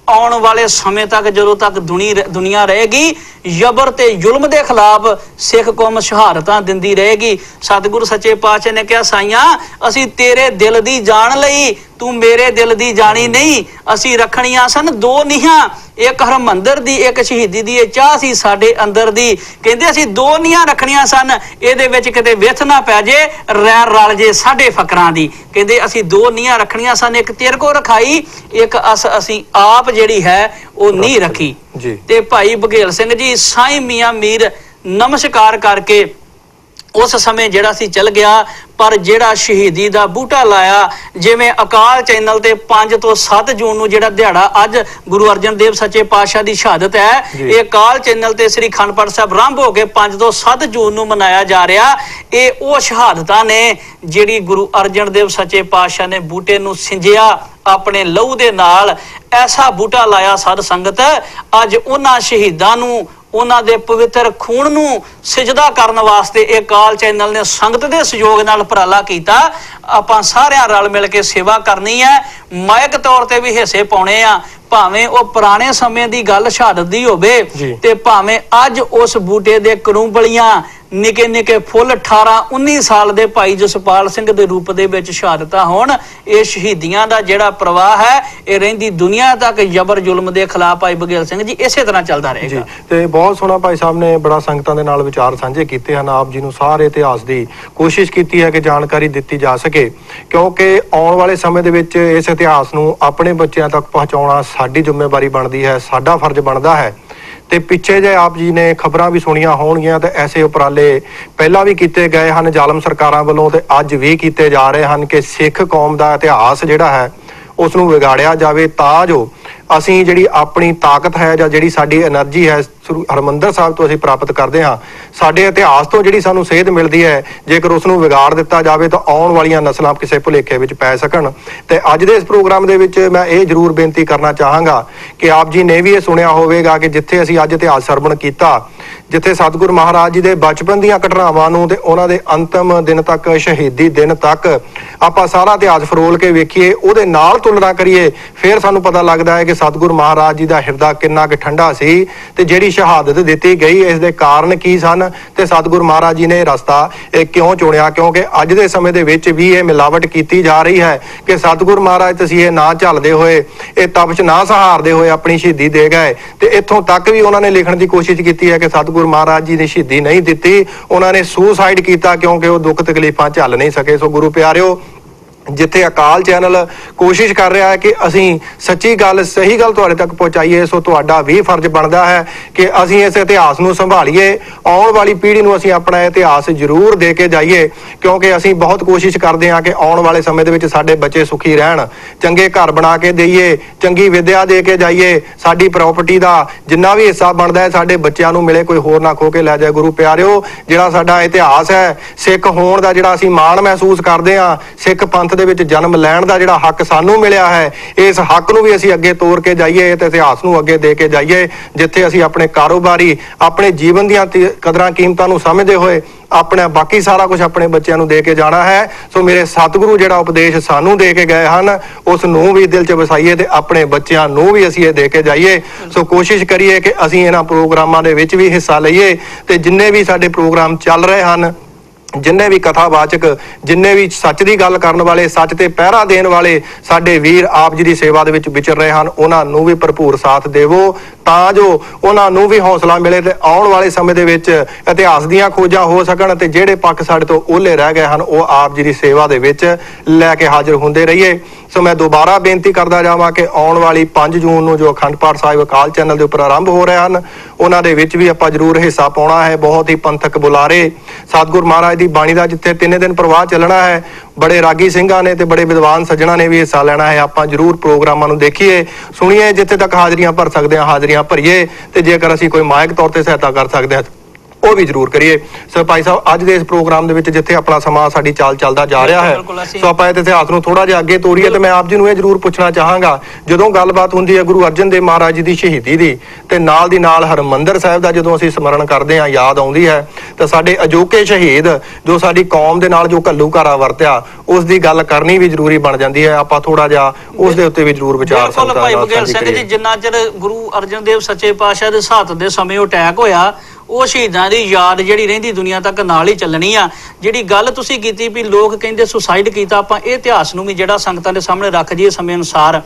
ਆਉਣ ਵਾਲੇ ਸਮੇਂ ਤੱਕ ਜਦੋਂ ਤੱਕ ਦੁਨੀਆ ਰਹੇਗੀ ਜ਼ਬਰ ਤੇ ਜ਼ੁਲਮ ਦੇ ਖਿਲਾਫ ਸਿੱਖ ਕੌਮ ਸ਼ਹਾਦਤਾਂ ਦਿੰਦੀ ਰਹੇਗੀ। ਸਤਿਗੁਰੂ ਸੱਚੇ ਪਾਤਸ਼ਾਹ ਨੇ ਕਿਹਾ, ਸਾਈਆਂ ਅਸੀਂ ਤੇਰੇ ਦਿਲ ਦੀ ਜਾਣ ਲਈ, ਤੂੰ ਮੇਰੇ ਦਿਲ ਦੀ ਜਾਣੀ ਨਹੀਂ। ਅਸੀਂ ਰੱਖਣੀਆਂ ਸਨ ਦੋ ਨੀਹਾਂ, ਇੱਕ ਹਰਮੰਦਰ ਦੀ, ਇੱਕ ਸ਼ਹੀਦੀ ਦੀ। ਇਹ ਚਾਹ ਸੀ ਸਾਡੇ ਅੰਦਰ ਦੀ। ਕਹਿੰਦੇ ਅਸੀਂ ਦੋ ਨੀਹਾਂ ਰੱਖਣੀਆਂ ਸਨ, ਇਹਦੇ ਵਿੱਚ ਕਿਤੇ ਵਿਥ ਨਾ ਪੈ ਜੇ, ਰੈਰ ਰਲ ਜੇ ਸਾਡੇ ਫਕਰਾਂ ਦੀ। ਕਹਿੰਦੇ ਅਸੀਂ ਦੋ ਨੀਹਾਂ ਰੱਖਣੀਆਂ ਸਨ, ਇੱਕ ਤੇਰੇ ਕੋ ਰਖਾਈ, ਇੱਕ ਅਸੀਂ ਆਪ ਜਿਹੜੀ ਹੈ ਉਹ ਨੀਂਹ ਰੱਖੀ। ਤੇ ਭਾਈ ਬਘੇਲ ਸਿੰਘ ਜੀ ਸਾਈਂ ਮੀਆਂ ਮੀਰ ਨਮਸਕਾਰ ਕਰਕੇ ਉਸ ਸਮੇਂ ਜਿਹੜਾ ਸੀ ਚੱਲ ਗਿਆ। ਪਰ ਜਿਹੜਾ ਸ਼ਹੀਦੀ ਦਾ ਬੂਟਾ ਲਾਇਆ, ਜਿਵੇਂ ਅਕਾਲ ਚੈਨਲ ਤੇ 5 ਤੋਂ 7 ਜੂਨ ਨੂੰ ਜਿਹੜਾ ਦਿਹਾੜਾ ਅੱਜ ਗੁਰੂ ਅਰਜਨ ਦੇਵ ਸੱਚੇ ਪਾਤਸ਼ਾਹ ਦੀ ਸ਼ਹਾਦਤ ਹੈ, ਇਹ ਅਕਾਲ ਚੈਨਲ ਤੇ ਸ੍ਰੀ ਅਖੰਡ ਪਾਠ ਸਾਹਿਬ ਆਰੰਭ ਹੋ ਕੇ 5 ਤੋਂ 7 ਜੂਨ ਨੂੰ ਮਨਾਇਆ ਜਾ ਰਿਹਾ। ਇਹ ਉਹ ਸ਼ਹਾਦਤਾਂ ਨੇ ਜਿਹੜੀ ਗੁਰੂ ਅਰਜਨ ਦੇਵ ਸੱਚੇ ਪਾਤਸ਼ਾਹ ਨੇ ਬੂਟੇ ਨੂੰ ਸਿੰਜਿਆ ਆਪਣੇ ਲਹੂ ਦੇ ਨਾਲ। ਐਸਾ ਬੂਟਾ ਲਾਇਆ ਸਾਧ ਸੰਗਤ, ਅੱਜ ਉਹਨਾਂ ਸ਼ਹੀਦਾਂ ਨੂੰ, ਉਹਨਾਂ ਦੇ ਪਵਿੱਤਰ ਖੂਨ ਨੂੰ ਸਿਜਦਾ ਕਰਨ ਵਾਸਤੇ ਇਹ ਅਕਾਲ ਚੈਨਲ ਨੇ ਸੰਗਤ ਦੇ ਸਹਿਯੋਗ ਨਾਲ ਉਪਰਾਲਾ ਕੀਤਾ। ਆਪਾਂ ਸਾਰਿਆਂ ਰਲ ਮਿਲ ਕੇ ਸੇਵਾ ਕਰਨੀ ਹੈ, ਮਾਇਕ ਤੌਰ ਤੇ ਵੀ ਹਿੱਸੇ ਪਾਉਣੇ ਆ। ਭਾਵੇਂ ਉਹ ਪੁਰਾਣੇ ਸਮੇਂ ਦੀ ਗੱਲ ਸ਼ਹਾਦਤ ਦੀ ਹੋਵੇ ਤੇ ਭਾਵੇਂ ਅੱਜ ਉਸ ਬੂਟੇ ਦੇ ਕਰੂੰਬਲੀਆਂ ਨਿੱਕੇ ਨਿੱਕੇ ਫੁੱਲ 18-19 ਸਾਲ ਦੇ ਭਾਈ ਜਸਪਾਲ ਸਿੰਘ ਦੇ ਰੂਪ ਦੇ ਵਿੱਚ ਸ਼ਹਾਦਤਾਂ ਹੋਣ। ਇਹ ਸ਼ਹੀਦੀਆਂ ਦਾ ਜਿਹੜਾ ਪ੍ਰਵਾਹ ਹੈ ਇਹ ਰਹਿੰਦੀ ਦੁਨੀਆ ਤੱਕ ਜ਼ਬਰ ਜ਼ੁਲਮ ਦੇ ਖਿਲਾਫ ਭਾਈ ਬਘੇਲ ਸਿੰਘ ਜੀ ਇਸੇ ਤਰ੍ਹਾਂ ਚੱਲਦਾ ਰਹੇਗਾ। ਤੇ ਬਹੁਤ ਸੋਹਣਾ ਭਾਈ ਸਾਹਿਬ ਨੇ ਬੜਾ ਸੰਗਤਾਂ ਦੇ ਨਾਲ ਵਿਚਾਰ ਸਾਂਝੇ ਕੀਤੇ ਹਨ। ਆਪ ਜੀ ਨੂੰ ਸਾਰੇ ਇਤਿਹਾਸ ਦੀ ਕੋਸ਼ਿਸ਼ ਕੀਤੀ ਹੈ ਕਿ ਜਾਣਕਾਰੀ ਦਿੱਤੀ ਜਾ ਸਕੇ, ਕਿਉਂਕਿ ਆਉਣ ਵਾਲੇ ਸਮੇਂ ਦੇ ਵਿੱਚ ਇਸ ਇਤਿਹਾਸ ਨੂੰ ਆਪਣੇ ਬੱਚਿਆਂ ਤੱਕ ਪਹੁੰਚਾਉਣਾ ਸਾਡੀ ਜ਼ਿੰਮੇਵਾਰੀ ਬਣਦੀ ਹੈ, ਸਾਡਾ ਫਰਜ਼ ਬਣਦਾ ਹੈ। ਤੇ ਪਿੱਛੇ ਜੇ ਆਪ ਜੀ ਨੇ ਖਬਰਾਂ ਵੀ ਸੁਣੀਆਂ ਹੋਣਗੀਆਂ ਤੇ ਐਸੇ ਉਪਰਾਲੇ ਪਹਿਲਾਂ ਵੀ ਕੀਤੇ ਗਏ ਹਨ ਜ਼ਾਲਮ ਸਰਕਾਰਾਂ ਵੱਲੋਂ ਤੇ ਅੱਜ ਵੀ ਕੀਤੇ ਜਾ ਰਹੇ ਹਨ ਕਿ ਸਿੱਖ ਕੌਮ ਦਾ ਇਤਿਹਾਸ ਜਿਹੜਾ ਹੈ ਉਸ ਨੂੰ ਵਿਗਾੜਿਆ ਜਾਵੇ, ਤਾਂ ਜੋ ਅਸੀਂ ਜਿਹੜੀ ਆਪਣੀ ਤਾਕਤ ਹੈ ਜਾਂ ਜਿਹੜੀ ਸਾਡੀ એનર્ਜੀ ਹੈ ਹਰਮੰਦਰ ਸਾਹਿਬ ਤੋਂ ਅਸੀਂ ਪ੍ਰਾਪਤ ਕਰਦੇ ਹਾਂ, ਸਾਡੇ ਇਤਿਹਾਸ ਤੋਂ ਜਿਹੜੀ ਸਾਨੂੰ ਸੇਧ ਮਿਲਦੀ ਹੈ, ਜੇਕਰ ਉਸ ਨੂੰ ਵਿਗਾੜ ਦਿੱਤਾ ਜਾਵੇ ਤਾਂ ਆਉਣ ਵਾਲੀਆਂ ਨਸਲਾਂ ਕਿਸੇ ਭੁਲੇਖੇ ਵਿੱਚ ਪੈ ਸਕਣ। ਤੇ ਅੱਜ ਦੇ ਇਸ ਪ੍ਰੋਗਰਾਮ ਦੇ ਵਿੱਚ ਮੈਂ ਇਹ ਜ਼ਰੂਰ ਬੇਨਤੀ ਕਰਨਾ ਚਾਹਾਂਗਾ ਕਿ ਆਪ ਜੀ ਨੇ ਵੀ ਇਹ ਸੁਣਿਆ ਹੋਵੇਗਾ ਕਿ ਜਿੱਥੇ ਅਸੀਂ ਅੱਜ ਇਤਿਹਾਸ ਸਰਵਣ ਕੀਤਾ, ਜਿੱਥੇ ਸਤਿਗੁਰੂ ਮਹਾਰਾਜ ਜੀ ਦੇ ਬਚਪਨ ਦੀਆਂ ਘਟਨਾਵਾਂ ਨੂੰ ਤੇ ਉਹਨਾਂ ਦੇ ਅੰਤਮ ਦਿਨ ਤੱਕ, ਸ਼ਹੀਦੀ ਦਿਨ ਤੱਕ ਆਪਾਂ ਸਾਰਾ ਇਤਿਹਾਸ ਫਰੋਲ ਕੇ ਵੇਖੀਏ, ਉਹਦੇ ਨਾਲ ਤੁਲਨਾ ਕਰੀਏ, ਫਿਰ ਸਾਨੂੰ ਪਤਾ ਲੱਗਦਾ ਹੈ ਕਿ ਸਤਿਗੁਰੂ ਮਹਾਰਾਜ ਜੀ ਦਾ ਹਿਰਦਾ ਕਿੰਨਾ ਕੁ ਠੰਡਾ ਸੀ ਤੇ ਜਿਹੜੀ ਸ਼ਹਾਦਤ ਦਿੱਤੀ ਗਈ ਇਸ ਦੇ ਕਾਰਨ ਕੀ ਸਨ ਤੇ ਸਤਿਗੁਰੂ ਮਹਾਰਾਜ ਜੀ ਨੇ ਰਸਤਾ ਇਹ ਕਿਉਂ ਚੁਣਿਆ। ਕਿਉਂਕਿ ਅੱਜ ਦੇ ਸਮੇਂ ਦੇ ਵਿੱਚ ਵੀ ਇਹ ਮਿਲਾਵਟ ਕੀਤੀ ਜਾ ਰਹੀ ਹੈ ਕਿ ਸਤਿਗੁਰੂ ਮਹਾਰਾਜ ਤਸੀਹੇ ਨਾ ਝੱਲਦੇ ਹੋਏ, ਇਹ ਤਪਸ਼ ਨਾ ਸਹਾਰਦੇ ਹੋਏ ਆਪਣੀ ਸ਼ਹੀਦੀ ਦੇ ਗਏ। ਤੇ ਇੱਥੋਂ ਤੱਕ ਵੀ ਉਹਨਾਂ ਨੇ ਲਿਖਣ ਦੀ ਕੋਸ਼ਿਸ਼ ਕੀਤੀ ਹੈ ਕਿ ਸਤਿਗੁਰੂ ਮਹਾਰਾਜ ਜੀ ਨੇ ਸ਼ਹੀਦੀ ਨਹੀਂ ਦਿੱਤੀ, ਉਹਨਾਂ ਨੇ ਸੁਸਾਈਡ ਕੀਤਾ ਕਿਉਂਕਿ ਉਹ ਦੁੱਖ ਤਕਲੀਫਾਂ ਝੱਲ ਨਹੀਂ ਸਕੇ। ਸੋ ਗੁਰੂ ਪਿਆਰਿਓ, ਜਿੱਥੇ ਅਕਾਲ ਚੈਨਲ ਕੋਸ਼ਿਸ਼ ਕਰ ਰਿਹਾ ਹੈ ਕਿ ਅਸੀਂ ਸੱਚੀ ਗੱਲ, ਸਹੀ ਗੱਲ ਤੁਹਾਡੇ ਤੱਕ ਪਹੁੰਚਾਈਏ, ਸੋ ਤੁਹਾਡਾ ਵੀ ਫਰਜ਼ ਬਣਦਾ ਹੈ ਕਿ ਅਸੀਂ ਇਸ ਇਤਿਹਾਸ ਨੂੰ ਸੰਭਾਲੀਏ, ਆਉਣ ਵਾਲੀ ਪੀੜ੍ਹੀ ਨੂੰ ਅਸੀਂ ਆਪਣਾ ਇਤਿਹਾਸ ਜ਼ਰੂਰ ਦੇ ਕੇ ਜਾਈਏ। ਕਿਉਂਕਿ ਅਸੀਂ ਬਹੁਤ ਕੋਸ਼ਿਸ਼ ਕਰਦੇ ਹਾਂ ਕਿ ਆਉਣ ਵਾਲੇ ਸਮੇਂ ਦੇ ਵਿੱਚ ਸਾਡੇ ਬੱਚੇ ਸੁਖੀ ਰਹਿਣ, ਚੰਗੇ ਘਰ ਬਣਾ ਕੇ ਦੇਈਏ, ਚੰਗੀ ਵਿੱਦਿਆ ਦੇ ਕੇ ਜਾਈਏ, ਸਾਡੀ ਪ੍ਰਾਪਰਟੀ ਦਾ ਜਿੰਨਾ ਵੀ ਹਿੱਸਾ ਬਣਦਾ ਹੈ ਸਾਡੇ ਬੱਚਿਆਂ ਨੂੰ ਮਿਲੇ, ਕੋਈ ਹੋਰ ਨਾ ਖੋ ਕੇ ਲੈ ਜਾਏ। ਗੁਰੂ ਪਿਆਰਿਓ, ਜਿਹੜਾ ਸਾਡਾ ਇਤਿਹਾਸ ਹੈ, ਸਿੱਖ ਹੋਣ ਦਾ ਜਿਹੜਾ ਅਸੀਂ ਮਾਣ ਮਹਿਸੂਸ ਕਰਦੇ ਹਾਂ, ਸਿੱਖ ਪੰਥ ਦੇ ਵਿੱਚ ਜਨਮ ਲੈਣ ਦਾ ਜਿਹੜਾ ਹੱਕ ਸਾਨੂੰ ਮਿਲਿਆ ਹੈ, ਇਸ ਹੱਕ ਨੂੰ ਵੀ ਅਸੀਂ ਅੱਗੇ ਤੋਰ ਕੇ ਜਾਈਏ ਤੇ ਇਤਿਹਾਸ ਨੂੰ ਅੱਗੇ ਦੇ ਕੇ ਜਾਈਏ। ਜਿੱਥੇ ਅਸੀਂ ਆਪਣੇ ਕਾਰੋਬਾਰੀ, ਆਪਣੇ ਜੀਵਨ ਦੀਆਂ ਕਦਰਾਂ ਕੀਮਤਾਂ ਨੂੰ ਸਮਝਦੇ ਹੋਏ ਆਪਣਾ ਬਾਕੀ ਸਾਰਾ ਕੁਝ ਆਪਣੇ ਬੱਚਿਆਂ ਨੂੰ ਦੇ ਕੇ ਜਾਣਾ ਹੈ। ਸੋ ਮੇਰੇ ਸਤਿਗੁਰੂ ਜਿਹੜਾ ਉਪਦੇਸ਼ ਸਾਨੂੰ ਦੇ ਕੇ ਗਏ ਹਨ ਉਸ ਨੂੰ ਵੀ ਦਿਲ 'ਚ ਵਸਾਈਏ ਤੇ ਆਪਣੇ ਬੱਚਿਆਂ ਨੂੰ ਵੀ ਅਸੀਂ ਇਹ ਦੇ ਕੇ ਜਾਈਏ। ਸੋ ਕੋਸ਼ਿਸ਼ ਕਰੀਏ ਕਿ ਅਸੀਂ ਇਹਨਾਂ ਪ੍ਰੋਗਰਾਮਾਂ ਦੇ ਵਿੱਚ ਵੀ ਹਿੱਸਾ ਲਈਏ ਤੇ ਜਿੰਨੇ ਵੀ ਸਾਡੇ ਪ੍ਰੋਗਰਾਮ ਚੱਲ ਰਹੇ ਹਨ, ਜਿੰਨੇ ਵੀ ਕਥਾਵਾਚਕ, ਜਿੰਨੇ ਵੀ ਸੱਚ ਦੀ ਗੱਲ ਕਰਨ ਵਾਲੇ, ਸੱਚ ਤੇ ਪਹਿਰਾ ਦੇਣ ਵਾਲੇ ਸਾਡੇ ਵੀਰ ਆਪ ਜੀ ਦੀ ਸੇਵਾ ਦੇ ਵਿੱਚ ਵਿਚਰ ਰਹੇ ਹਨ, ਉਹਨਾਂ ਨੂੰ ਵੀ ਭਰਪੂਰ ਸਾਥ ਦੇਵੋ ਤਾਂ ਜੋ ਉਹਨਾਂ ਨੂੰ ਵੀ ਹੌਸਲਾ ਮਿਲੇ ਤੇ ਆਉਣ ਵਾਲੇ ਸਮੇਂ ਦੇ ਵਿੱਚ ਇਤਿਹਾਸ ਦੀਆਂ ਖੋਜਾਂ ਹੋ ਸਕਣ ਤੇ ਜਿਹੜੇ ਪੱਖ ਸਾਡੇ ਤੋਂ ਓਹਲੇ ਰਹਿ ਗਏ ਹਨ ਉਹ ਆਪ ਜੀ ਦੀ ਸੇਵਾ ਦੇ ਵਿੱਚ ਲੈ ਕੇ ਹਾਜ਼ਰ ਹੁੰਦੇ ਰਹੀਏ। ਸੋ ਮੈਂ ਦੁਬਾਰਾ ਬੇਨਤੀ ਕਰਦਾ ਜਾਵਾਂ ਕਿ ਆਉਣ ਵਾਲੀ 5 ਜੂਨ ਨੂੰ ਜੋ ਅਖੰਡ ਪਾਠ ਸਾਹਿਬ ਅਕਾਲ ਚੈਨਲ ਦੇ ਉੱਪਰ ਆਰੰਭ ਹੋ ਰਹੇ ਹਨ, ਉਹਨਾਂ ਦੇ ਵਿੱਚ ਵੀ ਆਪਾਂ ਜ਼ਰੂਰ ਹਿੱਸਾ ਪਾਉਣਾ ਹੈ। ਬਹੁਤ ਹੀ ਪੰਥਕ ਬੁਲਾਰੇ, ਸਤਿਗੁਰੂ ਮਹਾਰਾਜ ਦੀ ਬਾਣੀ ਦਾ ਜਿੱਥੇ 3 ਦਿਨ ਪ੍ਰਵਾਹ ਚੱਲਣਾ ਹੈ, ਬੜੇ ਰਾਗੀ ਸਿੰਘਾਂ ਨੇ ਤੇ ਬੜੇ ਵਿਦਵਾਨ ਸੱਜਣਾ ਨੇ ਵੀ ਹਿੱਸਾ ਲੈਣਾ ਹੈ। ਆਪਾਂ ਜ਼ਰੂਰ ਪ੍ਰੋਗਰਾਮਾਂ ਨੂੰ ਦੇਖੀਏ, ਸੁਣੀਏ, ਜਿੱਥੇ ਤੱਕ ਹਾਜ਼ਰੀਆਂ ਭਰ ਸਕਦੇ ਹਾਂ ਹਾਜ਼ਰੀਆਂ ਭਰੀਏ ਤੇ ਜੇਕਰ ਅਸੀਂ ਕੋਈ ਮਾਇਕ ਤੌਰ ਤੇ ਸਹਾਇਤਾ ਕਰ ਸਕਦੇ ਹਾਂ ਉਹ ਵੀ ਜ਼ਰੂਰ ਕਰੀਏ। ਸੋ ਭਾਈ ਸਾਹਿਬ ਅੱਜ ਦੇ ਇਸ ਪ੍ਰੋਗਰਾਮ ਦੇ ਵਿੱਚ ਜਿੱਥੇ ਆਪਣਾ ਸਮਾਂ ਸਾਡੀ ਚਾਲ ਚੱਲਦਾ ਜਾ ਰਿਹਾ ਹੈ, ਸੋ ਆਪਾਂ ਇਸ ਇਤਿਹਾਸ ਨੂੰ ਥੋੜਾ ਜਿਹਾ ਅੱਗੇ ਤੋਰੀਏ। ਤੇ ਮੈਂ ਆਪ ਜੀ ਨੂੰ ਇਹ ਜ਼ਰੂਰ ਪੁੱਛਣਾ ਚਾਹਾਂਗਾ, ਜਦੋਂ ਗੱਲਬਾਤ ਹੁੰਦੀ ਹੈ ਗੁਰੂ ਅਰਜਨ ਦੇਵ ਮਹਾਰਾਜ ਜੀ ਦੀ ਸ਼ਹੀਦੀ ਦੀ, ਤੇ ਨਾਲ ਦੀ ਨਾਲ ਹਰਿਮੰਦਰ ਸਾਹਿਬ ਦਾ ਜਦੋਂ ਅਸੀਂ ਸਮਰਨ ਕਰਦੇ ਹਾਂ, ਯਾਦ ਆਉਂਦੀ ਹੈ, ਤਾਂ ਸਾਡੇ ਅਜੋਕੇ ਸ਼ਹੀਦ ਜੋ ਸਾਡੀ ਕੌਮ ਦੇ ਨਾਲ ਜੋ ਘੱਲੂਘਾਰਾ ਵਰਤਿਆ, ਉਸ ਦੀ ਗੱਲ ਕਰਨੀ ਵੀ ਜ਼ਰੂਰੀ ਬਣ ਜਾਂਦੀ ਹੈ। ਆਪਾਂ ਥੋੜਾ ਜਿਹਾ ਉਸ ਦੇ ਉੱਤੇ ਵੀ ਜ਼ਰੂਰ ਵਿਚਾਰ ਸਾਂਝਾ ਭਾਈ ਬਘੇਲ ਸਿੰਘ ਜੀ, ਜਿੰਨਾ ਚਿਰ ਗੁਰੂ ਅਰਜਨ ਦੇਵ ਸੱਚੇ ਪਾਤਸ਼ਾਹ ਦੇ ਸਾਥ ਦੇ ਸਮੇਂ ਅਟੈਕ ਹੋਇਆ, ਉਹ ਸ਼ਹੀਦਾਂ ਦੀ ਯਾਦ ਜਿਹੜੀ ਰਹਿੰਦੀ ਦੁਨੀਆ ਤੱਕ ਨਾਲ ਹੀ ਚੱਲਣੀ ਆ। ਜਿਹੜੀ ਗੱਲ ਤੁਸੀਂ ਕੀਤੀ ਵੀ ਲੋਕ ਕਹਿੰਦੇ ਸੁਸਾਈਡ ਕੀਤਾ, ਆਪਾਂ ਇਹ ਇਤਿਹਾਸ ਨੂੰ ਵੀ ਜਿਹੜਾ ਸੰਗਤਾਂ ਦੇ ਸਾਹਮਣੇ ਰੱਖ ਜੀਏ ਸਮੇਂ ਅਨੁਸਾਰ।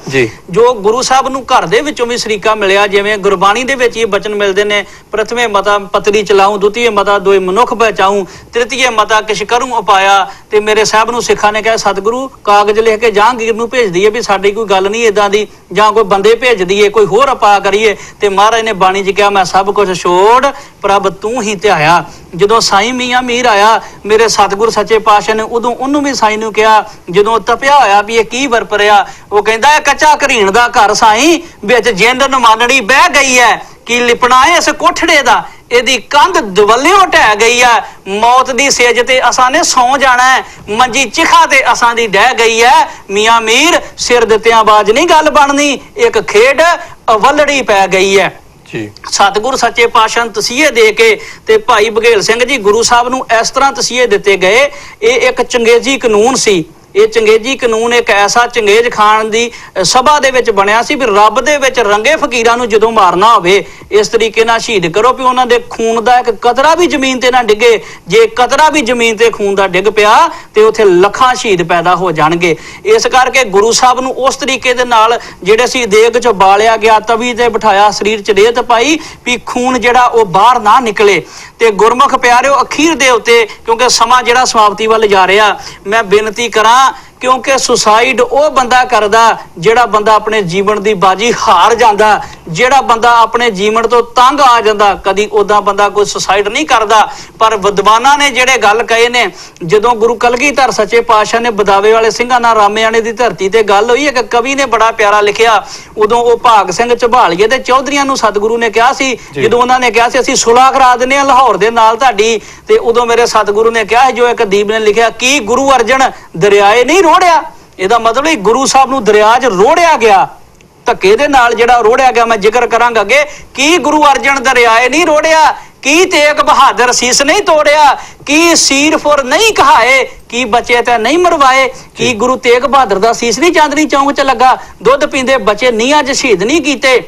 ਜੋ ਗੁਰੂ ਸਾਹਿਬ ਨੂੰ ਘਰ ਦੇ ਵਿੱਚੋਂ ਵੀ ਸਰੀਕਾ ਮਿਲਿਆ, ਜਿਵੇਂ ਗੁਰਬਾਣੀ ਦੇ ਵਿੱਚ ਇਹ ਬਚਨ ਮਿਲਦੇ ਨੇ, ਪ੍ਰਥਮੇ ਮਤਾ ਪਤਰੀ ਚਲਾਉ, ਦੁਤੀਏ ਮਤਾ ਦੋਏ ਮਨੁੱਖ ਬਚਾਉ, ਤ੍ਰਿਤੀਏ ਮਤਾ ਕਿਛ ਕਰੂੰ ਉਪਾਇਆ। ਤੇ ਮੇਰੇ ਸਾਹਿਬ ਨੂੰ ਸਿੱਖਾਂ ਨੇ ਕਿਹਾ ਸਤਿਗੁਰੂ ਕਾਗਜ਼ ਲਿਖ ਕੇ ਜਹਾਂਗੀਰ ਨੂੰ ਭੇਜ ਦਈਏ ਵੀ ਸਾਡੀ ਕੋਈ ਗੱਲ ਨਹੀਂ ਇਦਾਂ ਦੀ, ਜਾਂ ਕੋਈ ਬੰਦੇ ਭੇਜ ਦਈਏ, ਕੋਈ ਹੋਰ ਉਪਾਅ ਕਰੀਏ। ਤੇ ਮਹਾਰਾਜ ਨੇ ਬਾਣੀ 'ਚ ਕਿਹਾ ਮੈਂ ਸਭ ਕੁਝ ਛੋੜ ਪ੍ਰਭ ਤੂੰ ਹੀ ਧਿਆਇਆ। ਜਦੋਂ ਸਾਈਂ ਮੀਆਂ ਮੀਰ ਆਇਆ ਮੇਰੇ ਸਤਿਗੁਰ ਸੱਚੇ ਪਾਤਸ਼ਾਹ ਨੇ, ਉਦੋਂ ਉਹਨੂੰ ਵੀ ਸਾਈਂ ਨੂੰ ਕਿਹਾ, ਜਦੋਂ ਤਪਿਆ ਹੋਇਆ ਵੀ ਇਹ ਕੀ ਵਰਪਰਿਆ, ਉਹ ਕਹਿੰਦਾ ਕੱਚਾ ਘਰੀਣ ਦਾ ਘਰ ਸਾਈਂ, ਵਿੱਚ ਜਿੰਦ ਨਮਾਨਣੀ ਬਹਿ ਗਈ ਹੈ, ਕੀ ਲਿਪਣਾ ਇਸ ਕੋਠੜੇ ਦਾ, ਇਹਦੀ ਕੰਧ ਦਵੱਲਿਓਂ ਢਹਿ ਗਈ ਹੈ, ਮੌਤ ਦੀ ਸੇਜ ਤੇ ਅਸਾਂ ਨੇ ਸੌ ਜਾਣਾ ਹੈ, ਮੰਜੀ ਚਿਖਾ ਤੇ ਅਸਾਂ ਦੀ ਡਹਿ ਗਈ ਹੈ। ਮੀਆਂ ਮੀਰ ਸਿਰ ਦਿੱਤਿਆਂ ਬਾਜ ਨਹੀਂ ਗੱਲ ਬਣਨੀ, ਇੱਕ ਖੇਡ ਅਵਲੜੀ ਪੈ ਗਈ ਹੈ। ਸਤਿਗੁਰ ਸੱਚੇ ਪਾਤਸ਼ਾਹ ਨੂੰ ਤਸੀਹੇ ਦੇ ਕੇ ਤੇ ਭਾਈ ਬਘੇਲ ਸਿੰਘ ਜੀ ਗੁਰੂ ਸਾਹਿਬ ਨੂੰ ਇਸ ਤਰ੍ਹਾਂ ਤਸੀਹੇ ਦਿੱਤੇ ਗਏ। ਇਹ ਇੱਕ ਚੰਗੇਜ਼ੀ ਕਾਨੂੰਨ ਸੀ। ਇਹ ਚੰਗੇਜ਼ੀ ਕਾਨੂੰਨ ਇੱਕ ਐਸਾ ਚੰਗੇਜ਼ ਖਾਨ ਦੀ ਸਭਾ ਦੇ ਵਿੱਚ ਬਣਿਆ ਸੀ ਵੀ ਰੱਬ ਦੇ ਵਿੱਚ ਰੰਗੇ ਫਕੀਰਾਂ ਨੂੰ ਜਦੋਂ ਮਾਰਨਾ ਹੋਵੇ ਇਸ ਤਰੀਕੇ ਨਾਲ ਸ਼ਹੀਦ ਕਰੋ ਵੀ ਉਹਨਾਂ ਦੇ ਖੂਨ ਦਾ ਇੱਕ ਕਤਰਾ ਵੀ ਜ਼ਮੀਨ ਤੇ ਨਾ ਡਿੱਗੇ। ਜੇ ਕਤਰਾ ਵੀ ਜ਼ਮੀਨ ਤੇ ਖੂਨ ਦਾ ਡਿੱਗ ਪਿਆ ਤੇ ਉੱਥੇ ਲੱਖਾਂ ਸ਼ਹੀਦ ਪੈਦਾ ਹੋ ਜਾਣਗੇ। ਇਸ ਕਰਕੇ ਗੁਰੂ ਸਾਹਿਬ ਨੂੰ ਉਸ ਤਰੀਕੇ ਦੇ ਨਾਲ ਜਿਹੜੇ ਸੀ ਦੇਗ 'ਚ ਬਾਲਿਆ ਗਿਆ, ਤਵੀ ਤੇ ਬਿਠਾਇਆ, ਸਰੀਰ 'ਚ ਰੇਤ ਪਾਈ ਵੀ ਖੂਨ ਜਿਹੜਾ ਉਹ ਬਾਹਰ ਨਾ ਨਿਕਲੇ। ਤੇ ਗੁਰਮੁਖ ਪਿਆਰਿਓ ਅਖੀਰ ਦੇ ਉੱਤੇ ਕਿਉਂਕਿ ਸਮਾਂ ਜਿਹੜਾ ਸਮਾਪਤੀ ਵੱਲ ਜਾ ਰਿਹਾ, ਮੈਂ ਬੇਨਤੀ ਕਰਾਂ ਕਿਉਂਕਿ ਸੁਸਾਈਡ ਉਹ ਬੰਦਾ ਕਰਦਾ ਜਿਹੜਾ ਬੰਦਾ ਆਪਣੇ ਜੀਵਨ ਦੀ ਬਾਜੀ ਹਾਰ ਜਾਂਦਾ, ਜਿਹੜਾ ਬੰਦਾ ਆਪਣੇ ਜੀਵਨ ਤੋਂ ਤੰਗ ਆ ਜਾਂਦਾ, ਕਦੀ ਉਦਾਂ ਬੰਦਾ ਕੋਈ ਸੁਸਾਈਡ ਨਹੀਂ ਕਰਦਾ। ਪਰ ਵਿਦਵਾਨਾਂ ਨੇ ਜਿਹੜੇ ਗੱਲ ਕਹੇ ਨੇ, ਜਦੋਂ ਗੁਰੂ ਕਲਗੀਧਰ ਸੱਚੇ ਪਾਤਸ਼ਾਹ ਨੇ ਬਦਾਵੇ ਵਾਲੇ ਸਿੰਘਾਂ ਨਾਲ ਰਾਮੇਆਣੇ ਦੀ ਧਰਤੀ ਤੇ ਗੱਲ ਹੋਈ, ਇੱਕ ਕਵੀ ਨੇ ਬੜਾ ਪਿਆਰਾ ਲਿਖਿਆ। ਉਦੋਂ ਉਹ ਭਾਗ ਸਿੰਘ ਝਬਾਲੀਏ ਦੇ ਚੌਧਰੀਆਂ ਨੂੰ ਸਤਿਗੁਰੂ ਨੇ ਕਿਹਾ ਸੀ, ਜਦੋਂ ਉਹਨਾਂ ਨੇ ਕਿਹਾ ਸੀ ਅਸੀਂ ਸੁਲ੍ਹਾ ਕਰਾ ਦਿੰਦੇ ਹਾਂ ਲਾਹੌਰ ਦੇ ਨਾਲ ਤੁਹਾਡੀ, ਤੇ ਉਦੋਂ ਮੇਰੇ ਸਤਿਗੁਰੂ ਨੇ ਕਿਹਾ ਜੋ ਇੱਕ ਦੀਪ ਨੇ ਲਿਖਿਆ, ਕੀ ਗੁਰੂ ਅਰਜਨ ਦਰਿਆਏ ਨਹੀਂ ਰੋੜਿਆ। ਇਹਦਾ ਮਤਲਬ ਇਹ ਗੁਰੂ ਸਾਹਿਬ ਨੂੰ ਦਰਿਆ 'ਚ ਰੋੜਿਆ ਗਿਆ, ਧੱਕੇ ਦੇ ਨਾਲ ਜਿਹੜਾ ਰੋੜਿਆ ਗਿਆ। ਮੈਂ ਜ਼ਿਕਰ ਕਰਾਂਗਾ ਅੱਗੇ, ਕੀ ਗੁਰੂ ਅਰਜਨ ਦਰਿਆਏ ਨਹੀਂ ਰੋੜਿਆ, ਕੀ ਤੇਗ ਬਹਾਦਰ ਸੀਸ ਨਹੀਂ ਤੋੜਿਆ, ਕੀ ਸੀਰਫੁਰ ਨਹੀਂ ਕਹਾਏ, ਕੀ ਬੱਚੇ ਤੇ ਨਹੀਂ ਮਰਵਾਏ। ਕੀ ਗੁਰੂ ਤੇਗ ਬਹਾਦਰ ਦਾ ਸੀਸ ਨਹੀਂ ਚਾਂਦਨੀ ਚੌਂਕ 'ਚ ਲੱਗਾ, ਦੁੱਧ ਪੀਂਦੇ ਬੱਚੇ ਨੀਹਾਂ 'ਚ ਸ਼ਹੀਦ ਨਹੀਂ ਕੀਤੇ।